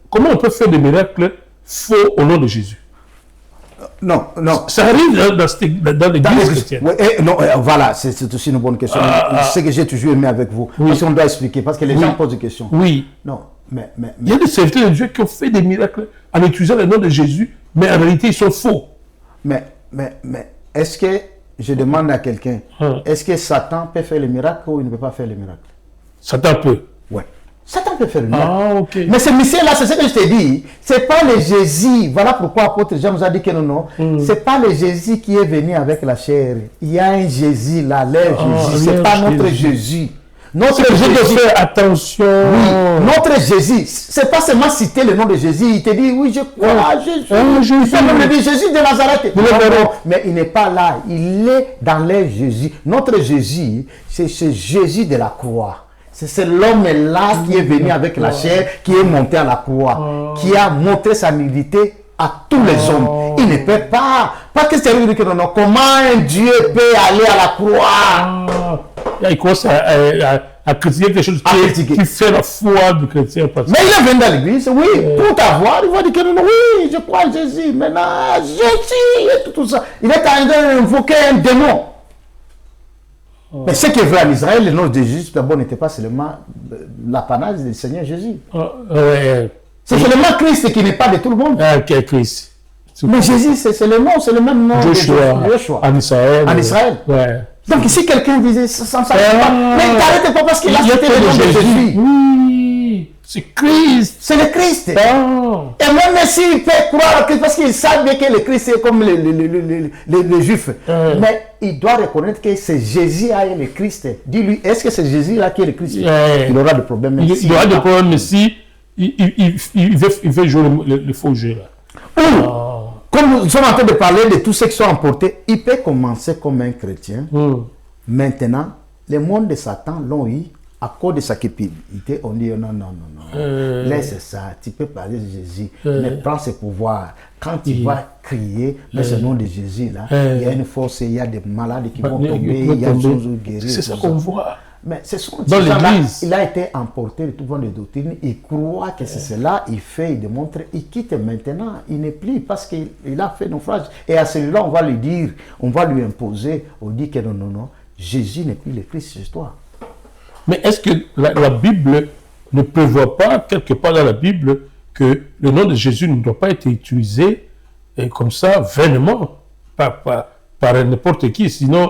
comment on peut faire des miracles faux au nom de Jésus? Non. Ça arrive dans l'église chrétienne. Voilà, c'est aussi une bonne question. C'est ce que j'ai toujours aimé avec vous. Parce qu'on doit expliquer, parce que les gens posent des questions. Oui. Non, mais... Il y a des serviteurs de Dieu qui ont fait des miracles en utilisant le nom de Jésus, mais en réalité, ils sont faux. Mais est-ce que, je demande à quelqu'un, est-ce que Satan peut faire les miracles ou il ne peut pas faire les miracles? Satan peut. Ouais. Satan peut faire le miracle. Ok. Mais ce mystère-là, c'est ce que je t'ai dit. Ce n'est pas le Jésus. Voilà pourquoi l'apôtre Jean nous a dit que non. Ce n'est pas le Jésus qui est venu avec la chair. Il y a un Jésus là, Jésus. Ce n'est pas notre Jésus. Notre Jésus doit faire attention. Oui, notre Jésus. Ce n'est pas seulement citer le nom de Jésus. Il te dit, oui, je crois à Jésus. Il peut même dire Jésus de Nazareth. Mais il n'est pas là. Il est dans les Jésus. Notre Jésus, c'est ce Jésus de la croix. C'est l'homme-là qui est venu avec la chair, qui est monté à la croix, qui a montré sa nullité à tous les hommes. Il ne peut pas. Parce que c'est lui qui non. Comment un Dieu peut aller à la croix? Il commence à critiquer quelque chose qui fait la foi du chrétien. Mais il est venu dans l'église, oui, pour t'avoir, il va dire que non, oui, je crois à Jésus. Maintenant, Jésus et tout ça. Il est en train d'invoquer un démon. Mais ce qui est vrai en Israël, le nom de Jésus, d'abord, n'était pas seulement l'apanage du Seigneur Jésus. C'est seulement Christ qui n'est pas de tout le monde. Christ. Mais Jésus, c'est le nom, c'est le même nom. Joshua. En Israël. Donc, si quelqu'un disait ça, mais t'arrêtez pas parce qu'il a cité le nom de Jésus. Oui, c'est Christ. C'est le Christ. Et même s'il peut croire que parce qu'il savent bien que le Christ est comme les Juifs. Mais il doit reconnaître que c'est Jésus là et le Christ. Dis-lui, est-ce que c'est Jésus là qui est le Christ? Il aura des problèmes. Il aura des problèmes, mais si il veut jouer le faux jeu là. Comme nous sommes en train de parler de tous ceux qui sont emportés, il peut commencer comme un chrétien. Maintenant, le monde de Satan l'ont eu à cause de sa cupidité. On dit non. Laisse ça, tu peux parler de Jésus, mais prends ses pouvoirs. Quand tu vas crier dans ce nom de Jésus, là, il y a une force, il y a des malades qui vont tomber, il y a des choses guérir. C'est ça qu'on voit. Mais c'est son dans l'église. Il a été emporté de tout vent de doctrine. Il croit que c'est cela. Il fait, il démontre. Il quitte maintenant. Il n'est plus parce qu'il a fait naufrage. Et à celui-là, on va lui dire, on va lui imposer. On dit que non. Jésus n'est plus le Christ chez toi. Mais est-ce que la Bible ne prévoit pas, quelque part dans la Bible, que le nom de Jésus ne doit pas être utilisé comme ça, vainement, par n'importe qui? Sinon,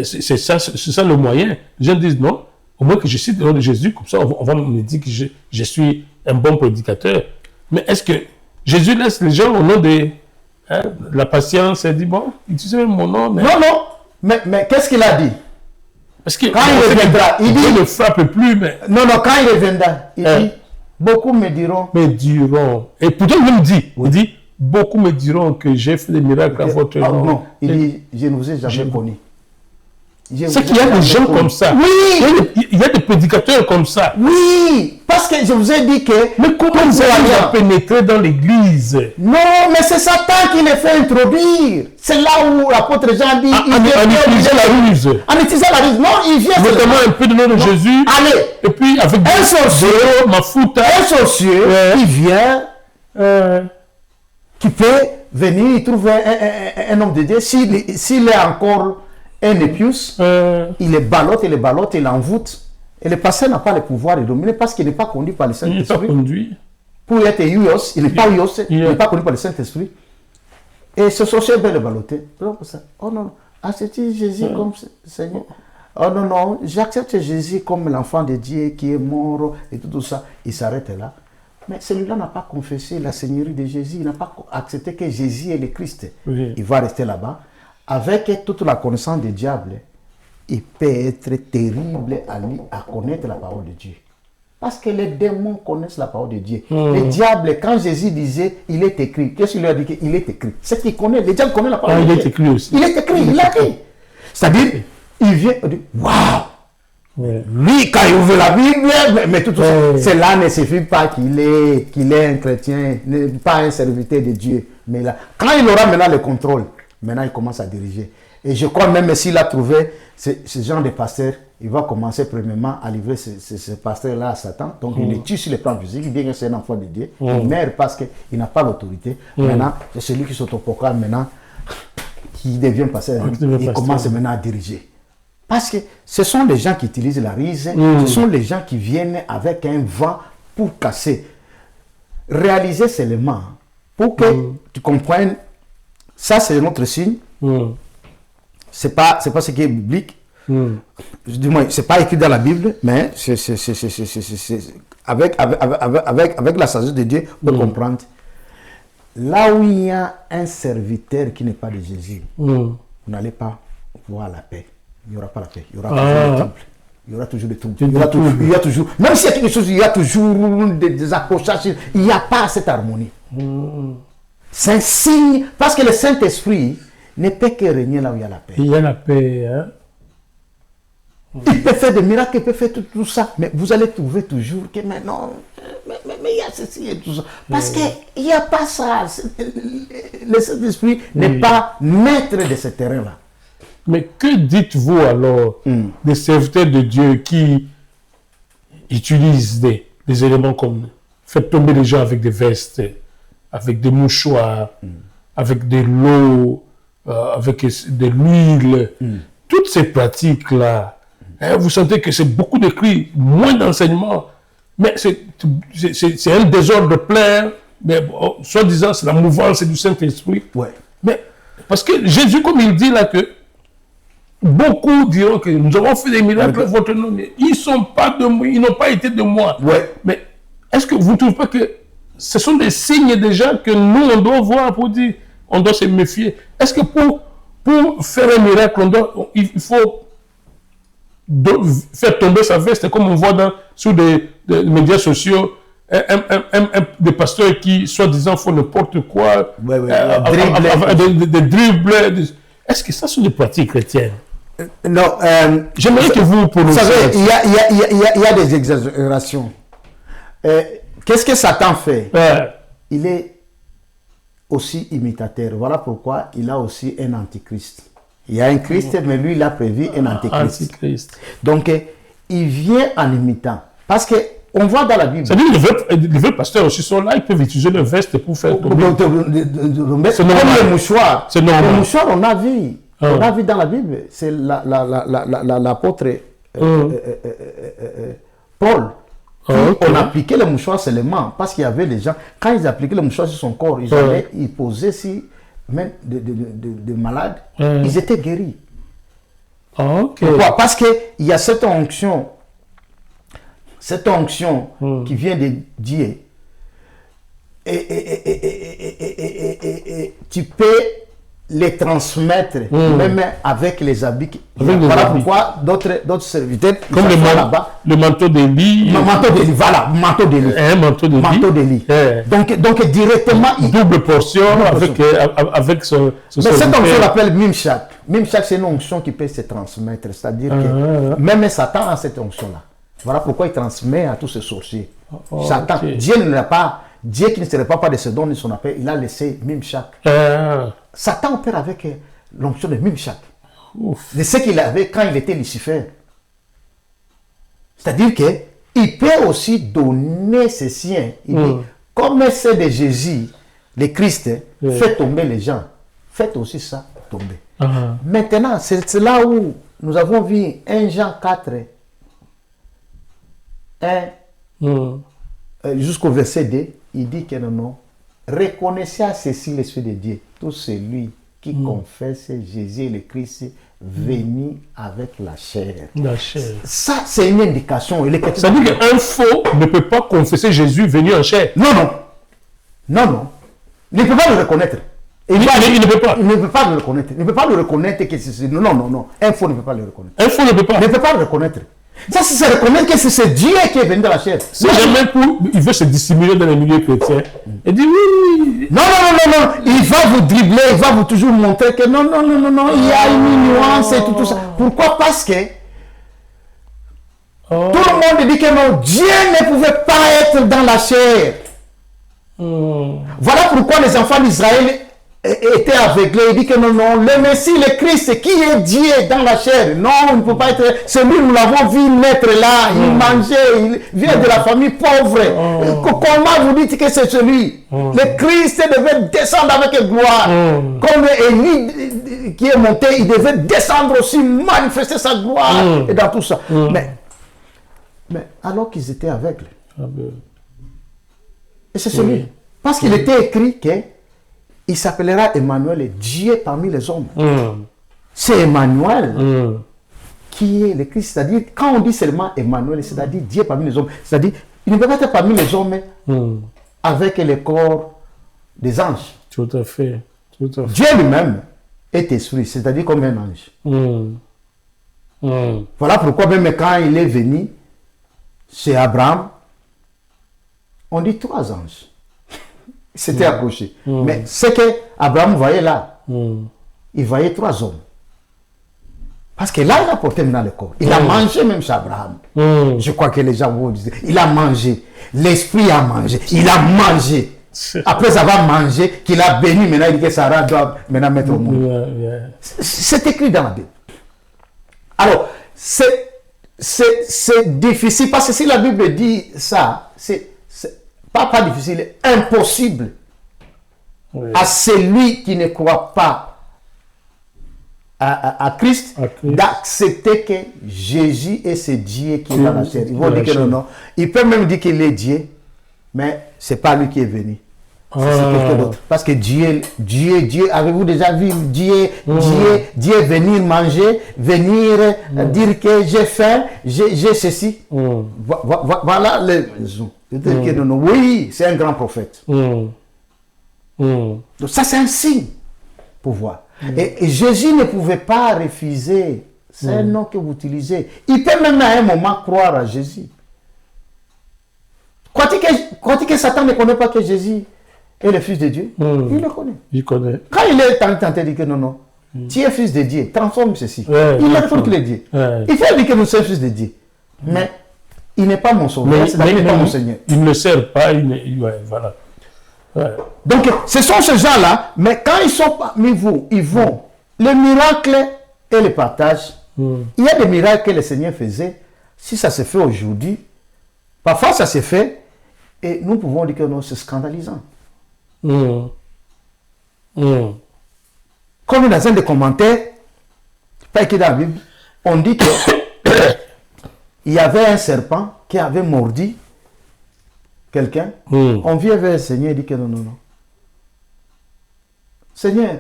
c'est ça le moyen. Les gens disent non, au moins que je cite le nom de Jésus, comme ça on va me dire que je suis un bon prédicateur. Mais est-ce que Jésus laisse les gens au nom de la patience et dit bon, utilisez mon nom. Mais... Non. Mais qu'est-ce qu'il a dit? Parce que quand il reviendra, il Dieu dit... ne frappe plus, mais... Non, quand il reviendra, il dit, beaucoup me diront... Et pourtant, il me dit, il dit, beaucoup me diront que j'ai fait des miracles à votre nom. Non, il dit, je ne vous ai jamais connu. C'est qu'il y a des gens comme ça. Oui. Il y a des prédicateurs comme ça. Oui, parce que je vous ai dit que... Mais comment vous allez pénétrer dans l'église? Non, mais c'est Satan qui les fait introduire. C'est là où l'apôtre Jean dit... En utilisant la ruse. En utilisant la ruse. Non, il vient... Notamment un peu de nom de Jésus. Allez. Et puis avec un sorcier, un sorcier qui vient... qui peut venir, il trouve un homme de Dieu. S'il est encore un épius, il les ballotte, il l'envoûte. Et le pasteur n'a pas le pouvoir de dominer parce qu'il n'est pas conduit par le Saint-Esprit. Il n'est pas conduit. Pour être Ios, il n'est pas Ios, il n'est pas conduit par le Saint-Esprit. Et ce sorcier veut le balloter. Oh non, accepte Jésus comme Seigneur. Oh non, j'accepte Jésus comme l'enfant de Dieu qui est mort et tout ça. Il s'arrête là. Mais celui-là n'a pas confessé la Seigneurie de Jésus. Il n'a pas accepté que Jésus est le Christ. Oui. Il va rester là-bas. Avec toute la connaissance du diable, il peut être terrible à connaître la parole de Dieu. Parce que les démons connaissent la parole de Dieu. Le diable, quand Jésus disait, il est écrit, qu'est-ce qu'il lui a dit? Il est écrit. C'est qu'il connaît. Le diable connaît la parole de Dieu. Il est écrit aussi. Il est écrit, il l'a dit. C'est-à-dire, il vient, il dit, waouh! Lui, quand il ouvre la Bible, mais tout ça, cela ne suffit pas qu'il est un chrétien, pas un serviteur de Dieu. Mais là, quand il aura maintenant le contrôle, maintenant il commence à diriger. Et je crois même s'il a trouvé ce genre de pasteur, il va commencer premièrement à livrer ce pasteur-là à Satan. Donc il le tue sur le plan physique, bien que c'est un enfant de Dieu. Il meurt parce qu'il n'a pas l'autorité. Maintenant, c'est celui qui s'autoproclame maintenant, qui devient pasteur. Il commence maintenant à diriger. Parce que ce sont les gens qui utilisent la ruse, ce sont les gens qui viennent avec un vent pour casser. Réaliser seulement, pour que tu comprennes, ça c'est notre signe. C'est pas ce qui est biblique. Du moins, c'est pas écrit dans la Bible, mais avec la sagesse de Dieu, on peut comprendre. Là où il y a un serviteur qui n'est pas de Jésus, vous n'allez pas voir la paix. Il n'y aura pas la paix. Il y aura toujours des troubles. Il y aura toujours des troubles. Il y a toujours, même s'il y a quelque chose, il y a toujours des accrochages. Il n'y a pas cette harmonie. C'est un signe, parce que le Saint-Esprit ne peut que régner là où il y a la paix. Il y a la paix. Hein? Il peut faire des miracles, il peut faire tout ça, mais vous allez trouver toujours que mais non, mais il y a ceci et tout ça. Parce qu'il n'y a pas ça. Le Saint-Esprit n'est pas maître de ce terrain-là. Mais que dites-vous alors des serviteurs de Dieu qui utilisent des éléments comme faire tomber les gens avec des vestes, avec des mouchoirs, avec de l'eau, avec de l'huile, toutes ces pratiques-là, vous sentez que c'est beaucoup de cris, moins d'enseignement, mais c'est un désordre plein, mais soi-disant c'est la mouvance du Saint-Esprit. Ouais. Mais parce que Jésus, comme il dit là que beaucoup diront que nous avons fait des miracles à votre nom, mais ils sont pas de moi, ils n'ont pas été de moi. Ouais. Mais est-ce que vous ne trouvez pas que ce sont des signes déjà que nous, on doit voir pour dire, on doit se méfier? Est-ce que pour faire un miracle, il faut faire tomber sa veste, comme on voit sur des médias sociaux, des pasteurs qui, soi-disant, font n'importe quoi, des dribbles. Est-ce que ça sont des pratiques chrétiennes? Non. J'aimerais que vous prononciez. Vous savez, il y a des exagérations. Qu'est-ce que Satan fait? Il est aussi imitateur. Voilà pourquoi il a aussi un antichrist. Il y a un Christ, mais lui, il a prévu un antichrist. Donc, il vient en imitant. Parce que on voit dans la Bible. C'est-à-dire les vrais pasteurs aussi sont là, ils peuvent utiliser le veste pour faire tomber. C'est comme le mouchoir. C'est normal. Le mouchoir, on a vu. On a vu dans la Bible. C'est l'apôtre Paul. On appliquait le mouchoir seulement parce qu'il y avait des gens, quand ils appliquaient le mouchoir sur son corps, ils allaient y poser si même de malades, ils étaient guéris. Pourquoi? Parce qu'il y a cette onction qui vient de Dieu. Et tu peux les transmettre, même avec les habits. Voilà pourquoi d'autres serviteurs, comme le manteau d'Élie. Manteau d'Élie, voilà, manteau d'Élie. Un manteau d'Élie. Manteau d'Élie. Donc directement. Double portion avec ce mais cette onction l'appelle Mimshak. Mimshak, c'est une onction qui peut se transmettre. C'est-à-dire que même Satan a cette onction-là. Voilà pourquoi il transmet à tous ces sorciers. Satan, okay. Dieu qui ne serait pas de ce don de son appel, il a laissé Mimshak. Satan opère avec l'onction de Mimshak. De ce qu'il avait quand il était Lucifer. C'est-à-dire qu'il peut aussi donner ses siens. Il dit, comme c'est de Jésus, le Christ, fait tomber les gens. Faites aussi ça tomber. Maintenant, c'est là où nous avons vu 1 Jean 4, 1 jusqu'au verset 2, il dit que non, reconnaissez à ceci l'Esprit de Dieu, tout celui qui confesse Jésus et le Christ venu avec la chair. La chair. Ça, c'est une indication. Ça veut dire qu'un faux ne peut pas confesser Jésus venu en chair. Non. Il ne peut pas le reconnaître. Il ne peut pas. Il ne peut pas le reconnaître. Il ne peut pas le reconnaître que c'est... Non. Un faux ne peut pas le reconnaître. Un faux ne peut pas. Il ne peut pas le reconnaître. Ça, c'est reconnaître que c'est Dieu qui est venu dans la chair. Si jamais il veut se dissimuler dans les milieux chrétiens, il dit oui. Non. Il va vous dribbler, il va vous toujours montrer que non. Il y a une nuance et tout ça. Pourquoi? Parce que tout le monde dit que non, Dieu ne pouvait pas être dans la chair. Voilà pourquoi les enfants d'Israël était aveuglé, il dit que non, le Messie, le Christ, qui est Dieu dans la chair, non, il ne peut pas être, celui nous l'avons vu naître là, il mangeait, il vient de la famille pauvre, comment vous dites que c'est celui? Le Christ devait descendre avec gloire, comme Élie qui est monté, il devait descendre aussi, manifester sa gloire, et dans tout ça. Mais alors qu'ils étaient aveugles, et c'est celui, parce qu'il était écrit que il s'appellera Emmanuel, Dieu parmi les hommes. C'est Emmanuel qui est le Christ. C'est-à-dire, quand on dit seulement Emmanuel, c'est-à-dire Dieu parmi les hommes. C'est-à-dire, il ne peut pas être parmi les hommes avec le corps des anges. Tout à fait. Dieu lui-même est esprit, c'est-à-dire comme un ange. Voilà pourquoi même quand il est venu chez Abraham, on dit 3 anges. C'était approché. Mais ce que Abraham voyait là, il voyait 3 hommes. Parce que là, il a porté maintenant le corps. Il a mangé même chez Abraham. Je crois que les gens vont dire, il a mangé. L'esprit a mangé. Il a mangé. Après avoir mangé, qu'il a béni, maintenant il dit que Sarah doit maintenant mettre au monde. C'est écrit dans la Bible. Alors, c'est difficile, parce que si la Bible dit ça, c'est pas difficile, impossible à celui qui ne croit pas à Christ, d'accepter que Jésus est ce Dieu qui est dans la chair. Ils vont dire que non. Il peut même dire qu'il est Dieu, mais ce n'est pas lui qui est venu. C'est quelqu'un d'autre. Parce que Dieu, avez-vous déjà vu Dieu venir manger, venir dire que j'ai faim, j'ai ceci. Voilà les raisons. Oui, c'est un grand prophète. Donc ça, c'est un signe pour voir. Et Jésus ne pouvait pas refuser. C'est un nom que vous utilisez. Il peut même à un moment croire à Jésus. Crois-tu que Satan ne connaît pas que Jésus est le Fils de Dieu? Il le connaît. Il connaît. Quand il est tenté de dire que non, tu es Fils de Dieu, transforme ceci. Il a cru qu'il est Dieu. Il fait dire que nous sommes Fils de Dieu. Mais il n'est pas mon sauveur, il n'est pas mon Seigneur. Il ne le sert pas, voilà. Donc, ce sont ces gens-là, mais quand ils sont parmi vous, ils vont. Le miracle et le partage. Il y a des miracles que le Seigneur faisait. Si ça se fait aujourd'hui, parfois ça se fait, et nous pouvons dire que non, c'est scandalisant. Comme dans un des commentaires, pas écrit dans la Bible, on dit que il y avait un serpent qui avait mordu quelqu'un. On vient vers le Seigneur et dit que non. Seigneur,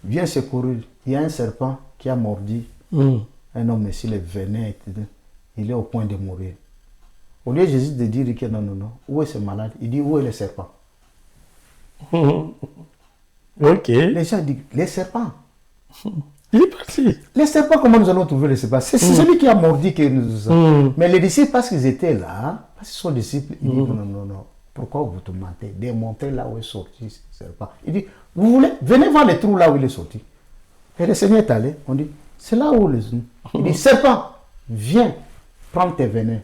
viens secourir. Il y a un serpent qui a mordu un homme, mais s'il est venin, il est au point de mourir. Au lieu de Jésus de dire que non, où est ce malade? Il dit, où est le serpent? Ok. Les gens disent, les serpents. Il est parti. Les serpents, comment nous allons trouver les serpents? C'est celui qui a mordi que nous... Mais les disciples, parce qu'ils étaient là, parce qu'ils sont disciples, ils disent, non. Pourquoi vous te mentez? Démontrez là où est sorti ce serpent. Il dit, vous voulez, venez voir les trous là où il est sorti. Et le Seigneur est allé, on dit, c'est là où les... Il dit, serpent, viens, prends tes venins.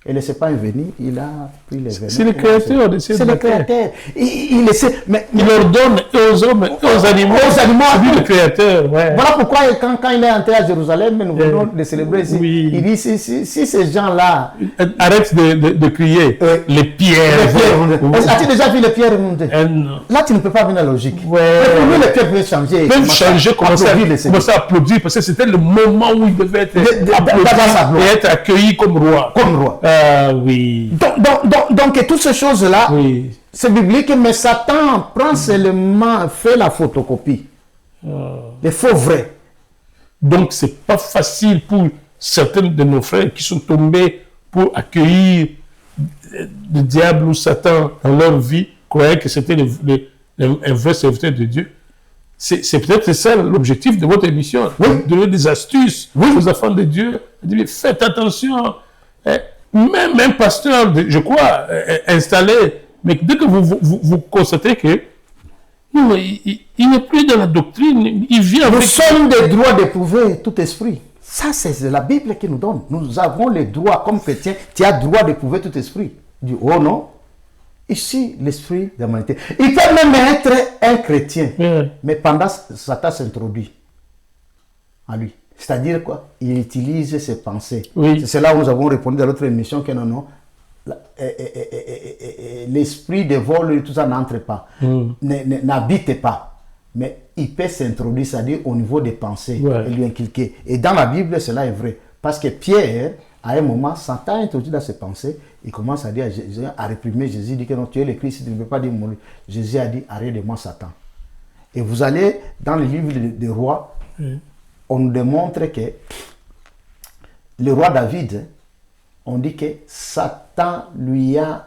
Et le serpent est venu, il a pris les venins. C'est le créateur de cette C'est le créateur. Il leur donne aux hommes, aux animaux. C'est lui le créateur. Ouais. Voilà pourquoi quand il est entré à Jérusalem, nous venons de célébrer ici, il dit, si ces gens-là... Arrête de crier. Les pierres. As-tu déjà vu les pierres remonter? Là, tu ne peux pas venir à la logique. Ouais. Pour lui, les pierres pouvaient changer. Même changer, commencer à applaudir, parce que c'était le moment où il devait être applaudi et être accueilli comme roi. Comme roi. Oui. Donc, toutes ces choses-là, c'est biblique, mais Satan prend seulement, fait la photocopie. Les faux vrais. Donc, c'est pas facile pour certains de nos frères qui sont tombés pour accueillir le diable ou Satan dans leur vie, croyaient que c'était un vrai serviteur de Dieu. C'est peut-être ça l'objectif de votre émission, donner des astuces aux enfants de Dieu. Faites attention. Même un pasteur, je crois, installé, mais dès que vous constatez que non, il n'est plus dans la doctrine, il vient avec... Nous sommes des droits d'éprouver tout esprit. Ça, c'est la Bible qui nous donne. Nous avons les droits, comme chrétiens, tu as le droit d'éprouver tout esprit. Il dit, oh non, ici, l'esprit de l'humanité. Il peut même être un chrétien, mais pendant Satan s'introduit en lui. C'est-à-dire quoi? Il utilise ses pensées. C'est là où nous avons répondu dans l'autre émission que non, l'esprit de vol, tout ça n'entre pas, n'habite pas. Mais il peut s'introduire, c'est-à-dire au niveau des pensées, et lui inculquer. Et dans la Bible, cela est vrai. Parce que Pierre, à un moment, Satan introduit dans ses pensées, il commence à dire à réprimer Jésus, il dit que non, tu es le Christ, tu ne peux pas dire mourir. Jésus a dit, arrête de moi, Satan. Et vous allez dans le livre des rois, on nous démontre que le roi David, on dit que Satan lui a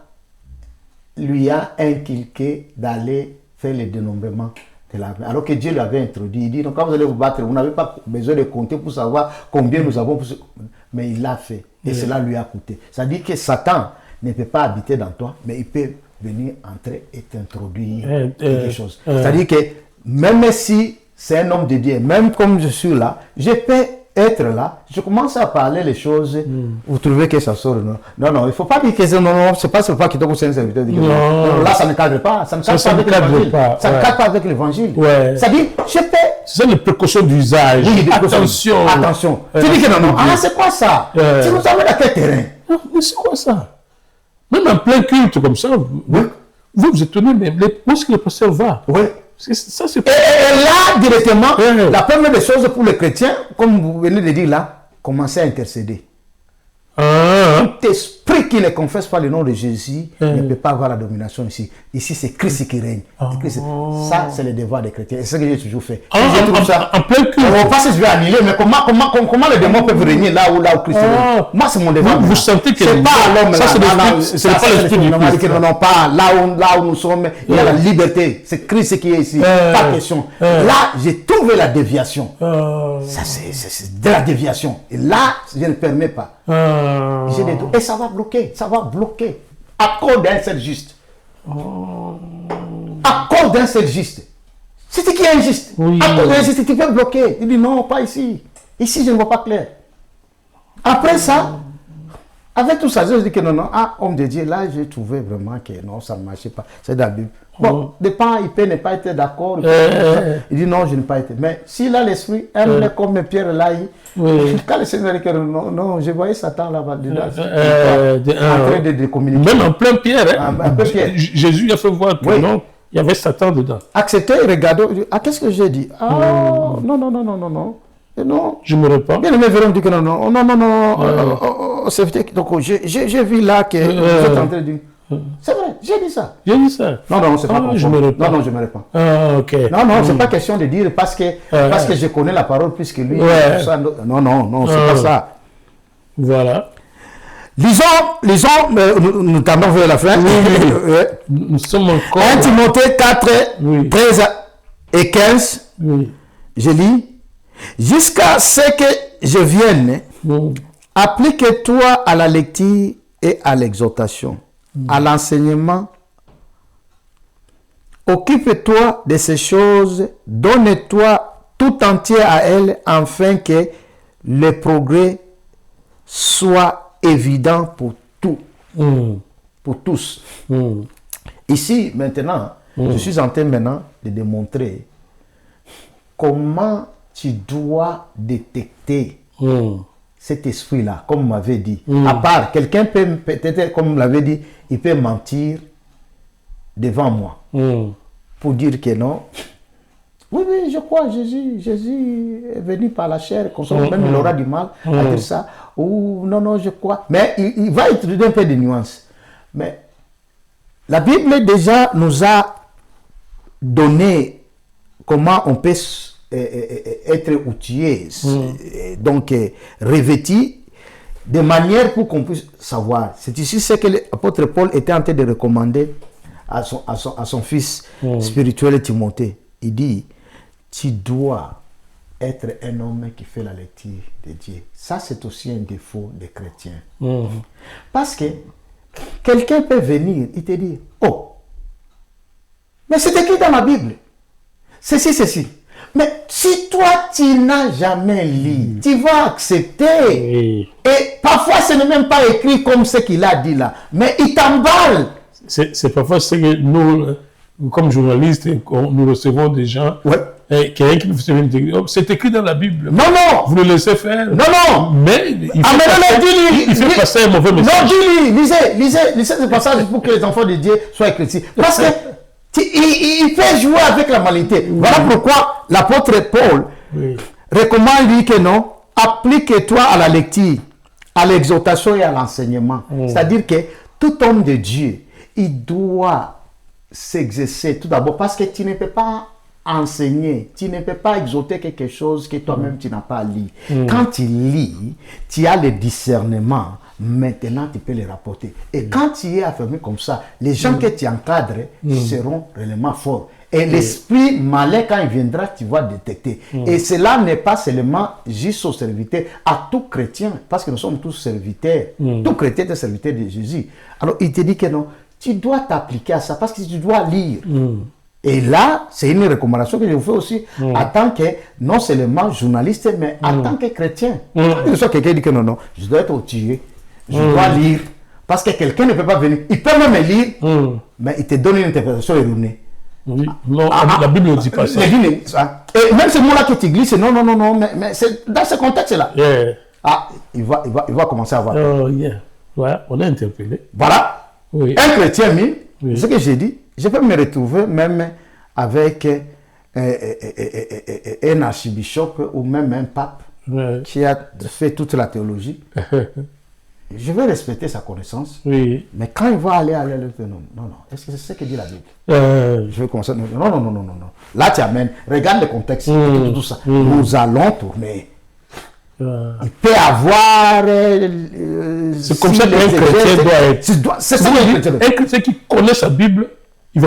inculqué d'aller faire le dénombrement de l'armée. Alors que Dieu l'avait introduit. Il dit, donc quand vous allez vous battre, vous n'avez pas besoin de compter pour savoir combien nous avons. Mais il l'a fait. Et cela lui a coûté. Ça dit que Satan ne peut pas habiter dans toi, mais il peut venir entrer et t'introduire quelque chose. C'est-à-dire que même si c'est un homme de Dieu, même comme je suis là, je peux être là, je commence à parler les choses, vous trouvez que ça sort. Non, il ne faut pas dire que c'est pas qui doit c'est un serviteur de Dieu. Non, là, ça ne cadre pas. Ça ne cadre pas avec l'évangile. Ça ne cadre pas avec l'évangile. Ça dit, je peux. C'est les précautions d'usage. Attention. Attention. Tu dis que non. Ah, c'est quoi ça? Tu nous amènes à quel terrain? Non, mais c'est quoi ça? Même en plein culte comme ça, vous êtes tenu, mais où est-ce que le pasteur va? Ça, et là, directement, la première des choses pour les chrétiens, comme vous venez de dire là, commencez à intercéder. Tout esprit qui ne confesse pas le nom de Jésus ne peut pas avoir la domination ici. Ici, c'est Christ qui règne. Ça, c'est le devoir des chrétiens. Et c'est ce que j'ai toujours fait. En plein culte. On ne va pas si je vais annuler, mais comment les démons peuvent régner là où Christ règne? Moi, c'est mon devoir. Vous sentez que c'est pas l'homme là. C'est pas l'esprit du Christ. Non, pas là où nous sommes. Il y a la liberté. C'est Christ qui est ici. Pas question. Là, j'ai trouvé la déviation. Ça, c'est de la déviation. Et là, je ne permets pas. Et ça va bloquer. À cause d'un seul juste. À cause d'un seul juste. C'est ce qui est injuste. À cause d'un juste, tu peux bloquer. Il dit non, pas ici. Ici, je ne vois pas clair. Après ça, avec tout ça, je dis que non. Homme de Dieu, là, j'ai trouvé vraiment que non, ça ne marchait pas. C'est dans la Bible. Bon, dépend, il peut ne pas être d'accord. Il dit non, je n'ai pas été. Mais s'il a l'esprit, aime comme Pierre là, quand le Seigneur dit que non, je voyais Satan là-bas dedans. En train de communiquer. Même en plein Pierre. Jésus a fait voir que non, il y avait Satan dedans. Acceptez, regardez. Qu'est-ce que j'ai dit? Non. Non. Je ne me réponds. Bien, les verront dit que non. Donc, j'ai vu là que vous êtes en train de dire. C'est vrai, j'ai dit ça. Non, c'est pas je me réponds. Non, je me réponds. Ok. Non, c'est pas question de dire parce que je connais la parole plus que lui. Non, c'est pas ça. Voilà. Lisons, nous tendons vers la fin. Nous sommes encore... 1 Timothée 4, Oui. 13 et 15. Oui. Je lis. Jusqu'à ce que je vienne, applique-toi à la lecture et à l'exhortation, à l'enseignement. Occupe-toi de ces choses, donne-toi tout entier à elles, afin que le progrès soit évident pour tous. Ici, maintenant, je suis en train maintenant de démontrer comment tu dois détecter cet esprit-là, comme vous m'avez dit. À part, quelqu'un peut-être, comme vous l'avez dit, il peut mentir devant moi pour dire que non. Oui, je crois, Jésus est venu par la chair, même il aura du mal à dire ça. Ou non, je crois. Mais il va introduire un peu de nuances. Mais la Bible déjà nous a donné comment on peut être outillé, donc revêtu de manière pour qu'on puisse savoir. C'est ici ce que l'apôtre Paul était en train de recommander à son fils spirituel Timothée. Il dit, tu dois être un homme qui fait la lecture de Dieu. Ça, c'est aussi un défaut des chrétiens. Parce que quelqu'un peut venir, il te dit, oh, mais c'est écrit dans la Bible. Ceci. Mais si toi, tu n'as jamais lu, tu vas accepter. Et parfois, ce n'est même pas écrit comme ce qu'il a dit là. Mais il t'emballe. C'est parfois ce que nous, comme journalistes, nous recevons des gens. Quelqu'un qui nous dit, c'est écrit dans la Bible. Non. Vous le laissez faire. Non. Mais il fait passer un mauvais message. Non, lisez ce passage pour que les enfants de Dieu soient chrétiens. Parce que il fait jouer avec la maladie. Voilà pourquoi l'apôtre Paul recommande lui que non, applique-toi à la lecture, à l'exhortation et à l'enseignement. C'est-à-dire que tout homme de Dieu, il doit s'exercer tout d'abord parce que tu ne peux pas enseigner, tu ne peux pas exhorter quelque chose que toi-même tu n'as pas lu. Quand tu lis, tu as le discernement. Maintenant, tu peux les rapporter. Et quand tu es affirmé comme ça, les gens que tu encadres seront réellement forts. Et l'esprit malin, quand il viendra, tu vas détecter. Et cela n'est pas seulement juste aux serviteurs, à tout chrétien, parce que nous sommes tous serviteurs. Tout chrétien est serviteur de Jésus. Alors, il te dit que non, tu dois t'appliquer à ça, parce que tu dois lire. Et là, c'est une recommandation que je vous fais aussi en tant que, non seulement journaliste, mais en tant que chrétien. Quand soit quelqu'un dit que non, je dois être outillé, je dois lire. Parce que quelqu'un ne peut pas venir. Il peut même lire, mais il te donne une interprétation erronée. Oui. Non, la Bible ne dit pas ça. Et même ce mot-là que tu glisses, non, mais c'est dans ce contexte-là. Il va commencer à voir. On est interpellé. Voilà. Un chrétien, ce que j'ai dit, je peux me retrouver même avec un archibishop ou même un pape qui a fait toute la théologie. Je vais respecter sa connaissance, mais quand il va aller à l'autre, non, est-ce que c'est ce que dit la Bible? Je vais commencer, non. Là, tu amènes, regarde le contexte, tout ça. Nous allons tourner. Il peut avoir... c'est comme ça qu'un chrétien doit être. C'est ça un chrétien qui connaît sa Bible, on ne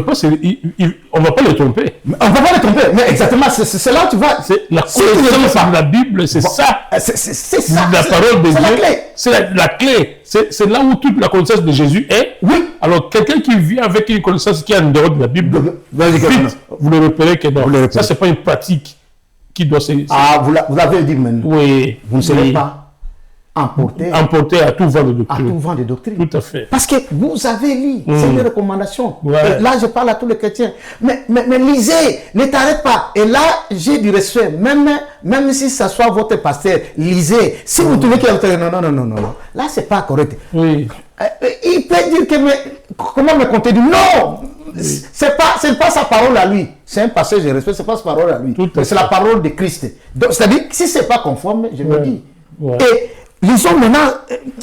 va pas le tromper. On ne va pas le tromper, mais exactement, c'est là où tu vas... La connaissance de la Bible, c'est ça. C'est ça. La parole de Dieu. C'est la clé. C'est la clé. C'est là où toute la connaissance de Jésus est. Oui. Alors, quelqu'un qui vient avec une connaissance qui est en dehors de la Bible, vite, vous le repérez que non. Ça, ce n'est pas une pratique qui doit se... vous l'avez dit maintenant. Oui. Vous ne serez pas emporté à tout vent de doctrine. À tout vent de doctrine. Tout à fait. Parce que vous avez lu, c'est une recommandation. Ouais. Et là, je parle à tous les chrétiens. Mais lisez, ne t'arrête pas. Et là, j'ai du respect. Même si ça soit votre pasteur, lisez. Si vous trouvez qu'il y a non. Là, c'est pas correct. Oui. Il peut dire que, comment me compter? Non! C'est pas sa parole à lui. C'est un passage de respect, c'est pas sa parole à lui. Mais c'est la parole de Christ. C'est-à-dire, si c'est pas conforme, je me dis. Et lisons maintenant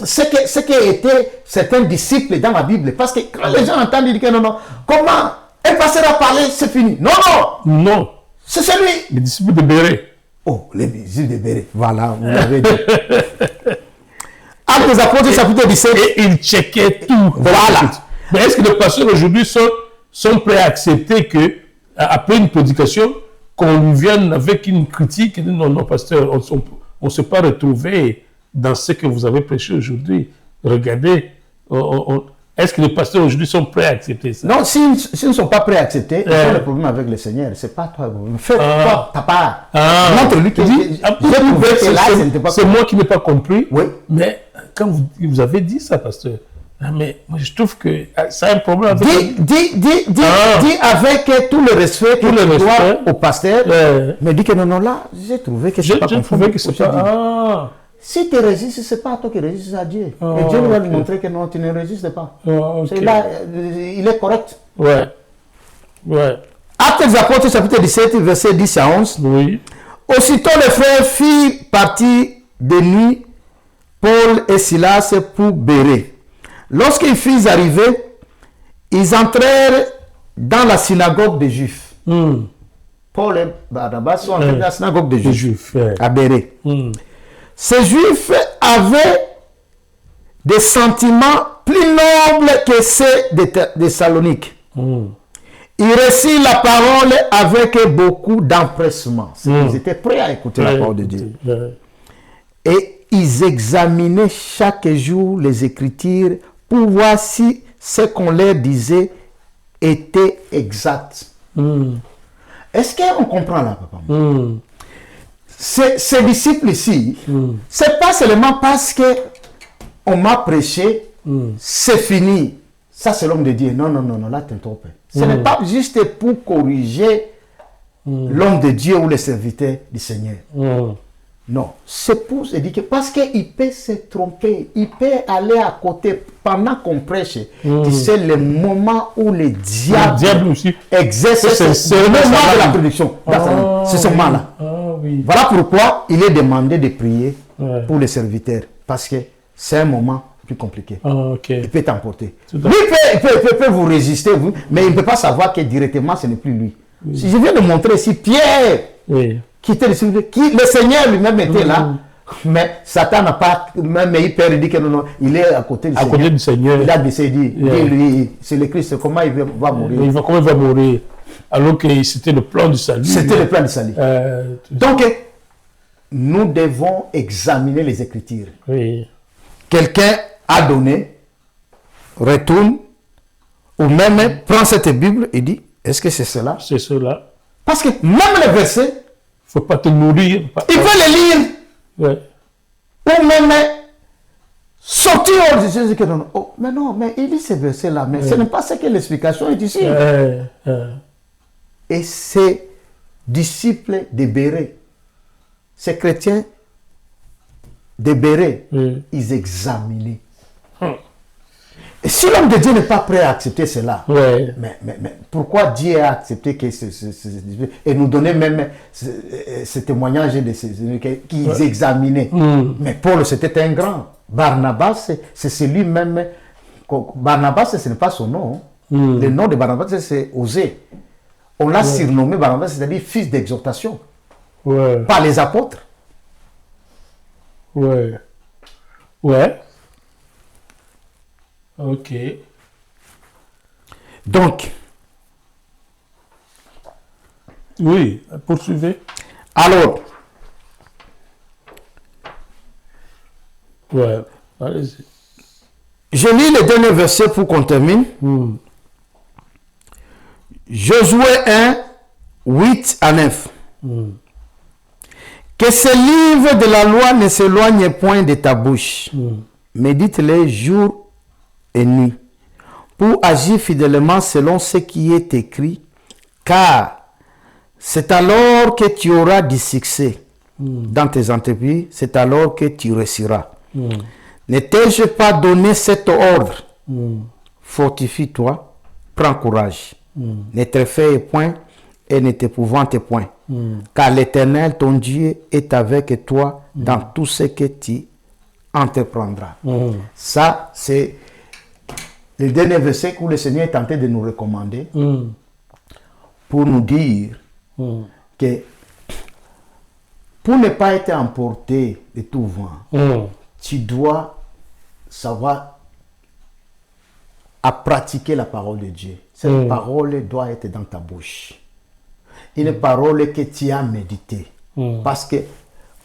ce qui a été certains disciples dans la Bible. Parce que quand les gens entendent dire que non, comment un pasteur a parlé, c'est fini. Non. C'est celui. Les disciples de Béré. Oh, les disciples de Béré. Voilà, vous l'avez dit. Actes des Apôtres, chapitre 17. Et il checkait tout. Voilà. Mais est-ce que les pasteurs aujourd'hui sont prêts à accepter que, après une prédication, qu'on lui vienne avec une critique et dit non, non, pasteur, on ne s'est pas retrouvé dans ce que vous avez prêché aujourd'hui. Regardez, est-ce que les pasteurs aujourd'hui sont prêts à accepter ça? Non, s'ils ne sont pas prêts à accepter, ils ont le problème avec le Seigneur. C'est pas toi. Fais-toi ta part. Montre-lui que c'est moi qui n'ai pas compris. Oui. Mais quand vous avez dit ça, pasteur, mais moi je trouve que ça a un problème avec... Dis avec tout le respect au pasteur, mais dis que non, là, j'ai trouvé que c'est pas trouvé que c'est pas... Si tu résistes, ce n'est pas à toi qui résistes à Dieu. Et Dieu va lui montrer que non, tu ne résistes pas. C'est là, il est correct. Ouais. Actes des Apôtres, chapitre 17, verset 10 à 11. Oui. Aussitôt les frères firent partie de nuit, Paul et Silas pour Bérée. Lorsqu'ils furent arrivés, ils entrèrent dans la synagogue des Juifs. Paul et Barnabas sont entrés dans la synagogue des Juifs à Bérée. Ces Juifs avaient des sentiments plus nobles que ceux de Thessalonique. Ils reçurent la parole avec beaucoup d'empressement. Ils étaient prêts à écouter la parole de Dieu. Et ils examinaient chaque jour les Écritures pour voir si ce qu'on leur disait était exact. Est-ce qu'on comprend là, papa? Ces disciples ici, c'est pas seulement parce que on m'a prêché, c'est fini. Ça, c'est l'homme de Dieu. Non, là, tu te trompes. Ce n'est pas juste pour corriger l'homme de Dieu ou le serviteur du Seigneur. Non, c'est pour se dire que parce qu'il peut se tromper, il peut aller à côté pendant qu'on prêche. Tu sais, le moment où le diable aussi exerce, c'est le moment de la prédiction. C'est ce moment-là. Oui. Voilà pourquoi il est demandé de prier pour les serviteurs. Parce que c'est un moment plus compliqué. Il peut t'emporter. Lui, il peut vous résister, mais il ne peut pas savoir que directement, ce n'est plus lui. Si je viens de montrer ici Pierre, qui était le Seigneur lui-même était là, mais Satan n'a pas, même il perd, il dit que non, il est à côté du Seigneur. Il a décidé, lui, c'est le Christ, comment il va mourir? Comment il va mourir? Alors que c'était le plan du salut. C'était le plan du salut. Donc, nous devons examiner les Écritures. Quelqu'un a donné, retourne, ou même prend cette Bible et dit, est-ce que c'est cela? C'est cela. Parce que même les versets, il ne faut pas te nourrir. Il peut les lire. Ou même sortir hors de Jésus. Mais non, mais il lit ces versets-là, mais ce n'est pas ce que l'explication est ici. Et ces disciples de Bérée, ces chrétiens de Bérée, ils examinaient. Et si l'homme de Dieu n'est pas prêt à accepter cela, mais pourquoi Dieu a accepté que et nous donner même ce témoignage qu'ils examinaient? Mais Paul, c'était un grand. Barnabas, c'est celui-même. Barnabas, ce n'est pas son nom. Le nom de Barnabas, c'est Osée. On l'a surnommé Barnabas, c'est-à-dire fils d'exhortation. Par les apôtres. Ok. Donc. Oui, poursuivez. Alors. Allez-y. Je lis le dernier verset pour qu'on termine. Josué 1, 8 à 9. Que ce livre de la loi ne s'éloigne point de ta bouche. Médite-les jour et nuit, pour agir fidèlement selon ce qui est écrit, car c'est alors que tu auras du succès dans tes entreprises, c'est alors que tu réussiras. Ne t'ai-je pas donné cet ordre? Fortifie-toi, prends courage, ne t'effraie point et ne t'épouvante point, car l'Éternel, ton Dieu, est avec toi dans tout ce que tu entreprendras. Ça, c'est le dernier verset où le Seigneur est tenté de nous recommander pour nous dire que pour ne pas être emporté de tout vent, tu dois savoir à pratiquer la parole de Dieu. Cette parole doit être dans ta bouche. Une parole que tu as méditée. Parce que,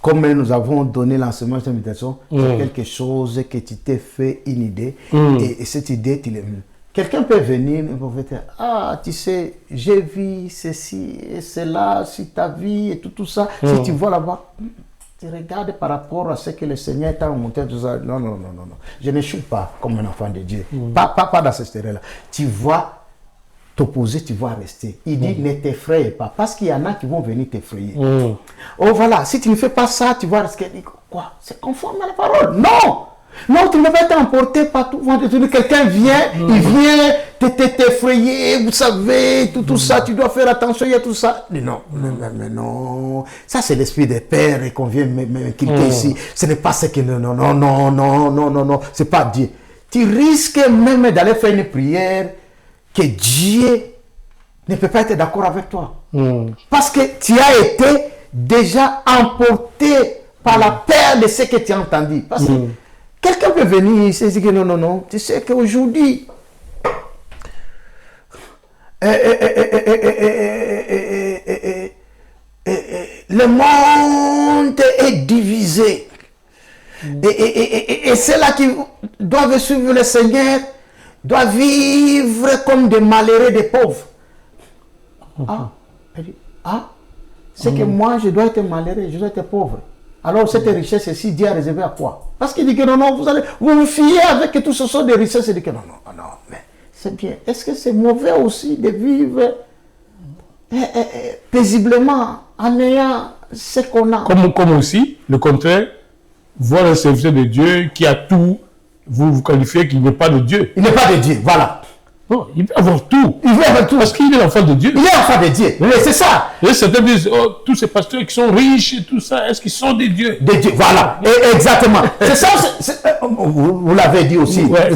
comme nous avons donné l'enseignement de cette méditation, c'est quelque chose que tu t'es fait une idée. Et cette idée, tu l'aimes. Quelqu'un peut venir et vous dire, ah, tu sais, j'ai vu ceci et cela, si ta vie et tout ça. Si tu vois là-bas, tu regardes par rapport à ce que le Seigneur t'a montré, tout ça. Non, non, non, non, non. Je ne suis pas comme un enfant de Dieu. Pas dans cette terrain-là. Tu vas t'opposer, tu vas rester. Il dit, ne t'effraie pas. Parce qu'il y en a qui vont venir t'effrayer. Oh, voilà, si tu ne fais pas ça, tu vas rester. Quoi? C'est conforme à la parole. Non! Non, tu ne vas pas t'emporter partout. Quelqu'un vient, il vient t'effrayer, vous savez, tout ça, tu dois faire attention, il y a tout ça. Mais non, mais non. Ça, c'est l'esprit des pères et qu'on vient m'inculquer ici. Ce n'est pas ce que... Non. C'est pas Dieu. Tu risques même d'aller faire une prière que Dieu ne peut pas être d'accord avec toi. Parce que tu as été déjà emporté par la peur de ce que tu as entendu. Parce que quelqu'un peut venir ici et dire que non, tu sais qu'aujourd'hui, le monde est divisé. Et ceux-là qui doivent suivre le Seigneur doivent vivre comme des malheureux, des pauvres. C'est que moi, je dois être malheureux, je dois être pauvre. Alors cette richesse ici, Dieu a réservé à quoi? Parce qu'il dit que non, vous vous fiez avec tout ce sort de richesse. Il dit que non, mais c'est bien. Est-ce que c'est mauvais aussi de vivre paisiblement en ayant ce qu'on a? Comme aussi, le contraire, voir un serviteur de Dieu qui a tout, vous qualifiez qu'il n'est pas de Dieu. Il n'est pas de Dieu, voilà. Non, il peut avoir tout. Il veut avoir tout. Parce qu'il est l'enfant de Dieu. Il est l'enfant de Dieu. Oui, c'est ça. Et certains disent, oh, tous ces pasteurs qui sont riches et tout ça, est-ce qu'ils sont des dieux? Des dieux, voilà. Et exactement. C'est ça, vous l'avez dit aussi. Ouais.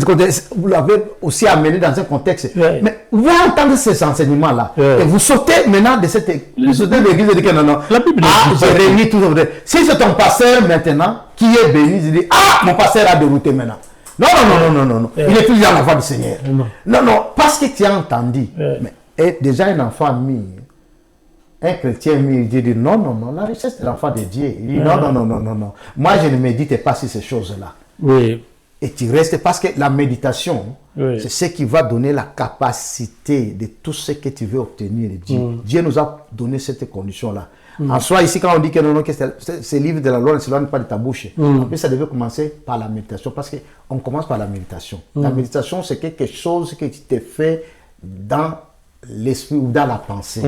Vous l'avez aussi amené dans un contexte. Ouais. Mais vous allez entendre ces enseignements-là. Ouais. Et vous sautez maintenant de cette église et dites que non. La Bible j'ai réuni tout. Si c'est ton pasteur maintenant qui est béni, il dit, ah, mon pasteur a dérouté maintenant. Non. Il n'est plus dans la voie du Seigneur. Non, parce que tu as entendu. Mais est déjà un enfant mis, un chrétien mis, il dit non, la richesse de l'enfant de Dieu. Il dit non. Moi, je ne médite pas sur ces choses-là. Oui. Et tu restes parce que la méditation, c'est ce qui va donner la capacité de tout ce que tu veux obtenir de Dieu. Dieu nous a donné cette condition-là. En soi, ici, quand on dit que non, que c'est livre de la loi ne s'éloigne pas de ta bouche. Mais ça devait commencer par la méditation, parce qu'on commence par la méditation. La méditation, c'est quelque chose que tu te fais dans l'esprit ou dans la pensée.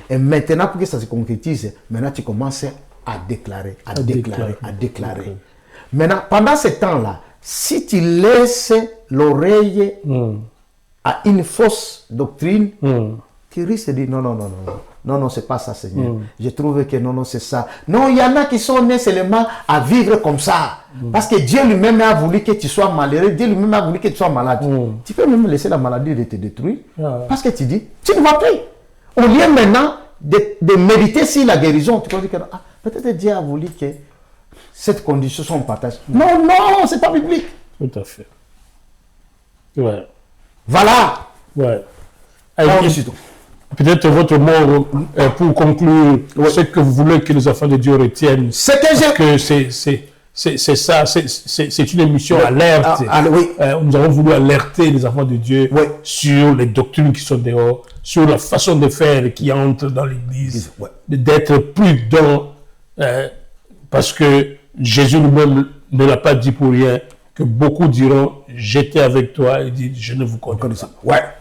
Et maintenant, pour que ça se concrétise, maintenant tu commences à déclarer. Maintenant, pendant ce temps-là, si tu laisses l'oreille à une fausse doctrine, tu risques de dire non, c'est pas ça, Seigneur. Je trouve que non, c'est ça. Non, il y en a qui sont nés seulement à vivre comme ça. Parce que Dieu lui-même a voulu que tu sois malheureux. Dieu lui-même a voulu que tu sois malade. Tu peux même laisser la maladie de te détruire. Parce que tu dis, tu ne vas plus. Au lieu maintenant de méditer sur la guérison, tu peux dire que peut-être Dieu a voulu que cette condition soit en partage. Non, c'est pas biblique. Tout à fait. Ouais. Voilà. Ouais. Peut-être votre mot pour conclure ce que vous voulez que les enfants de Dieu retiennent. C'est que c'est ça, c'est une émission alerte. Nous avons voulu alerter les enfants de Dieu sur les doctrines qui sont dehors, sur la façon de faire qui entre dans l'Église, d'être prudent, parce que Jésus lui-même ne l'a pas dit pour rien, que beaucoup diront, j'étais avec toi, et dit, je ne vous connais pas.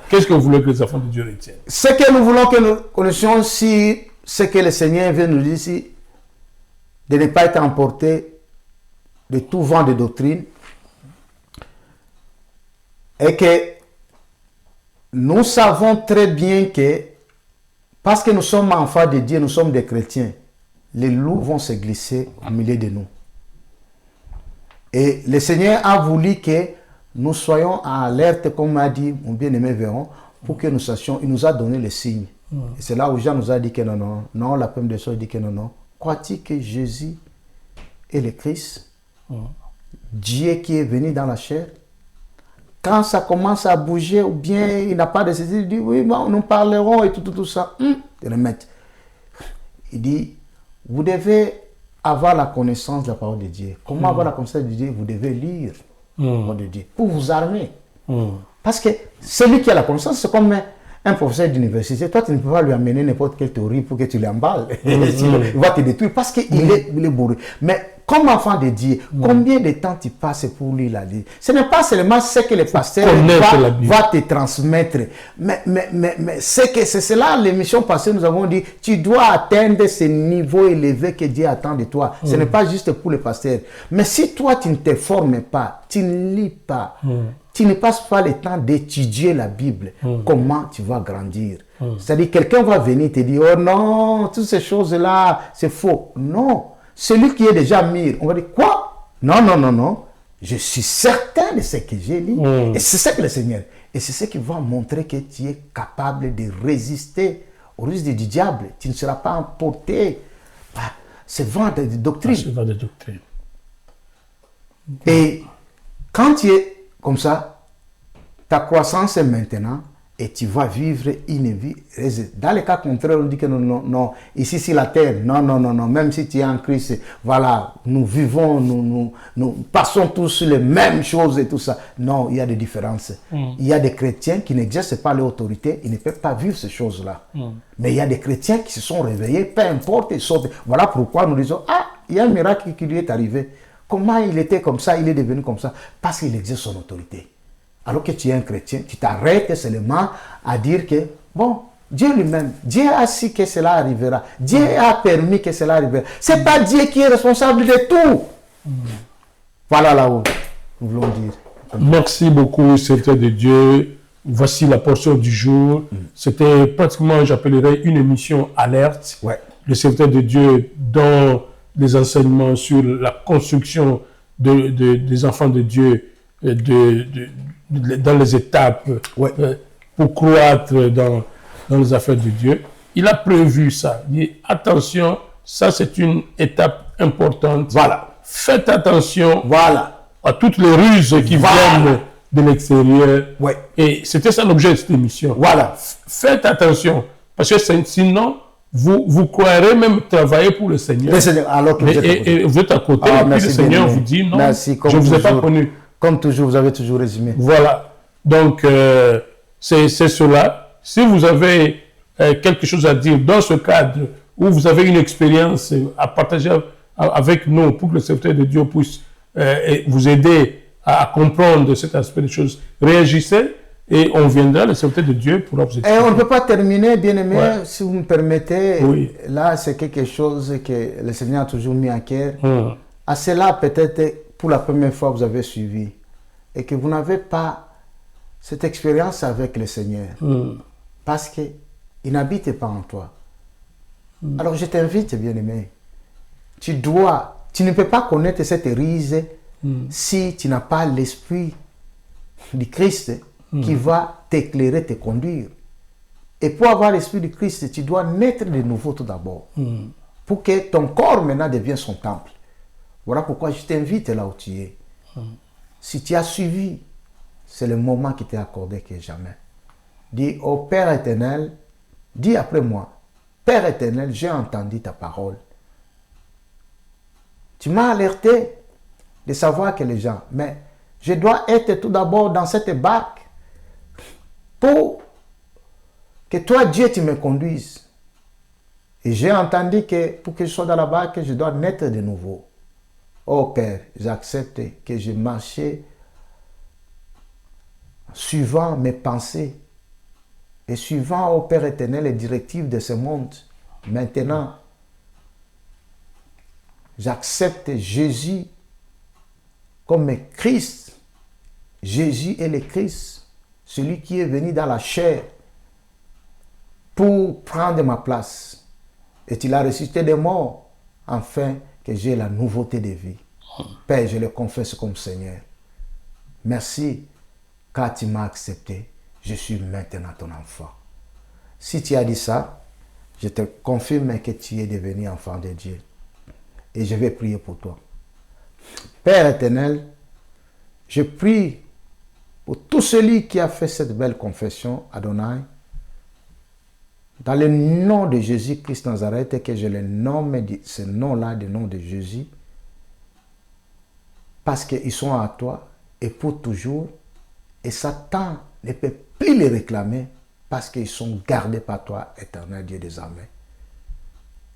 Qu'est-ce que vous voulez que les enfants de Dieu retiennent? Ce que nous voulons que nous connaissions, si ce que le Seigneur vient nous dire ici, de ne pas être emporté de tout vent de doctrine, et que nous savons très bien que, parce que nous sommes enfants de Dieu, nous sommes des chrétiens, les loups vont se glisser au milieu de nous. Et le Seigneur a voulu que nous soyons en alerte, comme m'a dit mon bien-aimé Véron, pour que nous sachions, il nous a donné les signes. Et c'est là où Jean nous a dit que non, la première des choses dit que non. Crois-tu que Jésus est le Christ? Dieu qui est venu dans la chair. Quand ça commence à bouger ou bien il n'a pas de ceci, il dit oui, bon, nous parlerons et tout ça. Il remet. Il dit, vous devez avoir la connaissance de la parole de Dieu. Comment avoir la connaissance de Dieu? Vous devez lire la parole de Dieu pour vous armer. Parce que celui qui a la connaissance, c'est comme un professeur d'université. Toi, tu ne peux pas lui amener n'importe quelle théorie pour que tu l'emballes. Il va te détruire parce qu'il est bourré. Mais comme enfant de Dieu, combien de temps tu passes pour lire la Bible? Ce n'est pas seulement ce que le pasteur va te transmettre. Mais c'est cela, l'émission passée, nous avons dit, tu dois atteindre ce niveau élevé que Dieu attend de toi. Ce n'est pas juste pour le pasteur. Mais si toi, tu ne te formes pas, tu ne lis pas, tu ne passes pas le temps d'étudier la Bible, comment tu vas grandir? C'est-à-dire, quelqu'un va venir te dire, oh non, toutes ces choses-là, c'est faux. Non. Celui qui est déjà mûr, on va dire, quoi? Non, non, non, non. Je suis certain de ce que j'ai lu. Et c'est ça que le Seigneur. Et c'est ce qui va montrer que tu es capable de résister au risque du diable. Tu ne seras pas emporté par ce vent de doctrine. Et quand tu es comme ça, ta croissance est maintenant et tu vas vivre une vie. Dans le cas contraire, on dit que non, non, non. Ici, c'est la terre. Non, non, non, non. Même si tu es en Christ, voilà, nous vivons, nous passons tous les mêmes choses et tout ça. Non, il y a des différences. Il y a des chrétiens qui n'exercent pas l'autorité, ils ne peuvent pas vivre ces choses-là. Mais il y a des chrétiens qui se sont réveillés, peu importe, ils sortent. Voilà pourquoi nous disons, ah, il y a un miracle qui lui est arrivé. Comment il était comme ça, il est devenu comme ça? Parce qu'il exerce son autorité. Alors que tu es un chrétien, tu t'arrêtes seulement à dire que, bon, Dieu lui-même, Dieu a su que cela arrivera. Dieu a permis que cela arrivera. Ce n'est pas Dieu qui est responsable de tout. Voilà là où nous voulons dire. Merci beaucoup, serviteur de Dieu. Voici la portion du jour. C'était pratiquement, j'appellerais, une émission alerte. Le serviteur de Dieu dans les enseignements sur la construction des enfants de Dieu, dans les étapes pour croître dans les affaires de Dieu. Il a prévu ça. Il dit, attention, ça c'est une étape importante. Voilà. Faites attention voilà. à toutes les ruses qui viennent de l'extérieur. Et c'était ça l'objet de cette émission. Voilà. Faites attention, parce que sinon, vous croirez même travailler pour le Seigneur. Le Seigneur, alors que vous êtes à côté, et puis le Seigneur vous dit non, merci, je ne vous ai pas connu. Comme toujours, vous avez toujours résumé. Voilà. Donc, c'est cela. Si vous avez quelque chose à dire dans ce cadre, où vous avez une expérience à partager avec nous pour que le serviteur de Dieu puisse vous aider à comprendre cet aspect des choses, réagissez et on viendra, le serviteur de Dieu pourra vous expliquer. Et on ne peut pas terminer, bien aimé, si vous me permettez. Là, c'est quelque chose que le Seigneur a toujours mis à cœur. À cela, peut-être, pour la première fois, vous avez suivi et que vous n'avez pas cette expérience avec le Seigneur parce qu'il n'habite pas en toi. Alors, je t'invite, bien aimé, tu ne peux pas connaître cette rise si tu n'as pas l'esprit du Christ qui va t'éclairer, te conduire. Et pour avoir l'esprit du Christ, tu dois naître de nouveau tout d'abord. Pour que ton corps maintenant devienne son temple. Voilà pourquoi je t'invite là où tu es. Si tu as suivi, c'est le moment qui t'est accordé que jamais. Dis au Père éternel, dis après moi, Père éternel, j'ai entendu ta parole. Tu m'as alerté de savoir que les gens, mais je dois être tout d'abord dans cette barque pour que toi, Dieu, tu me conduises. Et j'ai entendu que pour que je sois dans la barque, je dois naître de nouveau. Oh Père, j'accepte que je marchais suivant mes pensées et suivant, au Père éternel, les directives de ce monde. Maintenant, j'accepte Jésus comme Christ. Jésus est le Christ, celui qui est venu dans la chair pour prendre ma place. Et il a ressuscité des morts afin que j'ai la nouveauté de vie. Père, je le confesse comme Seigneur. Merci car tu m'as accepté. Je suis maintenant ton enfant. Si tu as dit ça, je te confirme que tu es devenu enfant de Dieu. Et je vais prier pour toi. Père éternel, Je prie pour tout celui qui a fait cette belle confession, Adonai, dans le nom de Jésus-Christ Nazareth, et que je le nomme ce nom-là, le nom de Jésus, parce qu'ils sont à toi et pour toujours, et Satan ne peut plus les réclamer parce qu'ils sont gardés par toi, éternel Dieu des armées.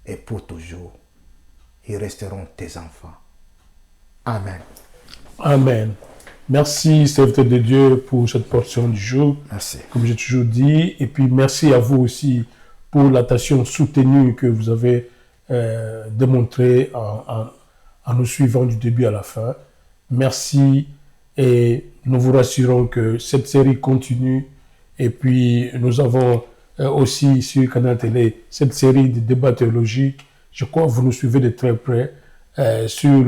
Et pour toujours, ils resteront tes enfants. Amen. Amen. Merci, serviteur de Dieu, pour cette portion du jour. Merci. Comme j'ai toujours dit. Et puis, merci à vous aussi pour l'attention soutenue que vous avez démontrée en nous suivant du début à la fin. Merci et nous vous rassurons que cette série continue. Et puis, nous avons aussi sur Canal Télé cette série de débats théologiques. Je crois que vous nous suivez de très près sur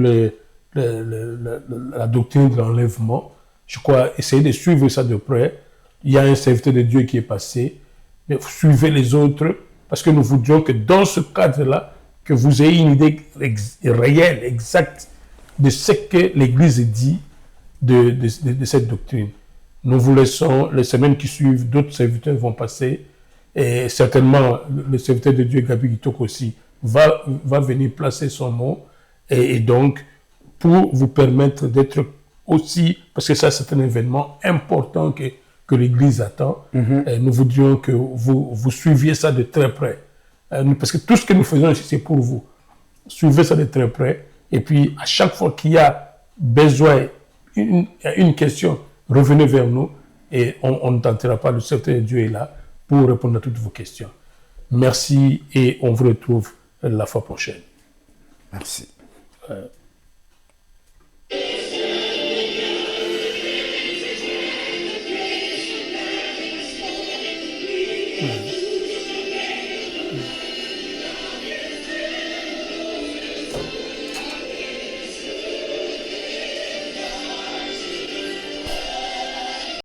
la doctrine de l'enlèvement. Je crois essayer de suivre ça de près. Il y a un serviteur de Dieu qui est passé. Mais suivez les autres parce que nous voudrions que dans ce cadre-là, que vous ayez une idée réelle, exacte de ce que l'Église dit de cette doctrine. Nous vous laissons, les semaines qui suivent, d'autres serviteurs vont passer et certainement le serviteur de Dieu, Gabi Kitoko aussi, va venir placer son mot et donc pour vous permettre d'être aussi, parce que ça c'est un événement important que l'Église attend, et nous voudrions que vous suiviez ça de très près. Parce que tout ce que nous faisons ici, c'est pour vous. Suivez ça de très près. Et puis, à chaque fois qu'il y a besoin, une question, revenez vers nous et on ne tentera pas. Le serviteur de Dieu est là pour répondre à toutes vos questions. Merci et on vous retrouve la fois prochaine. Merci.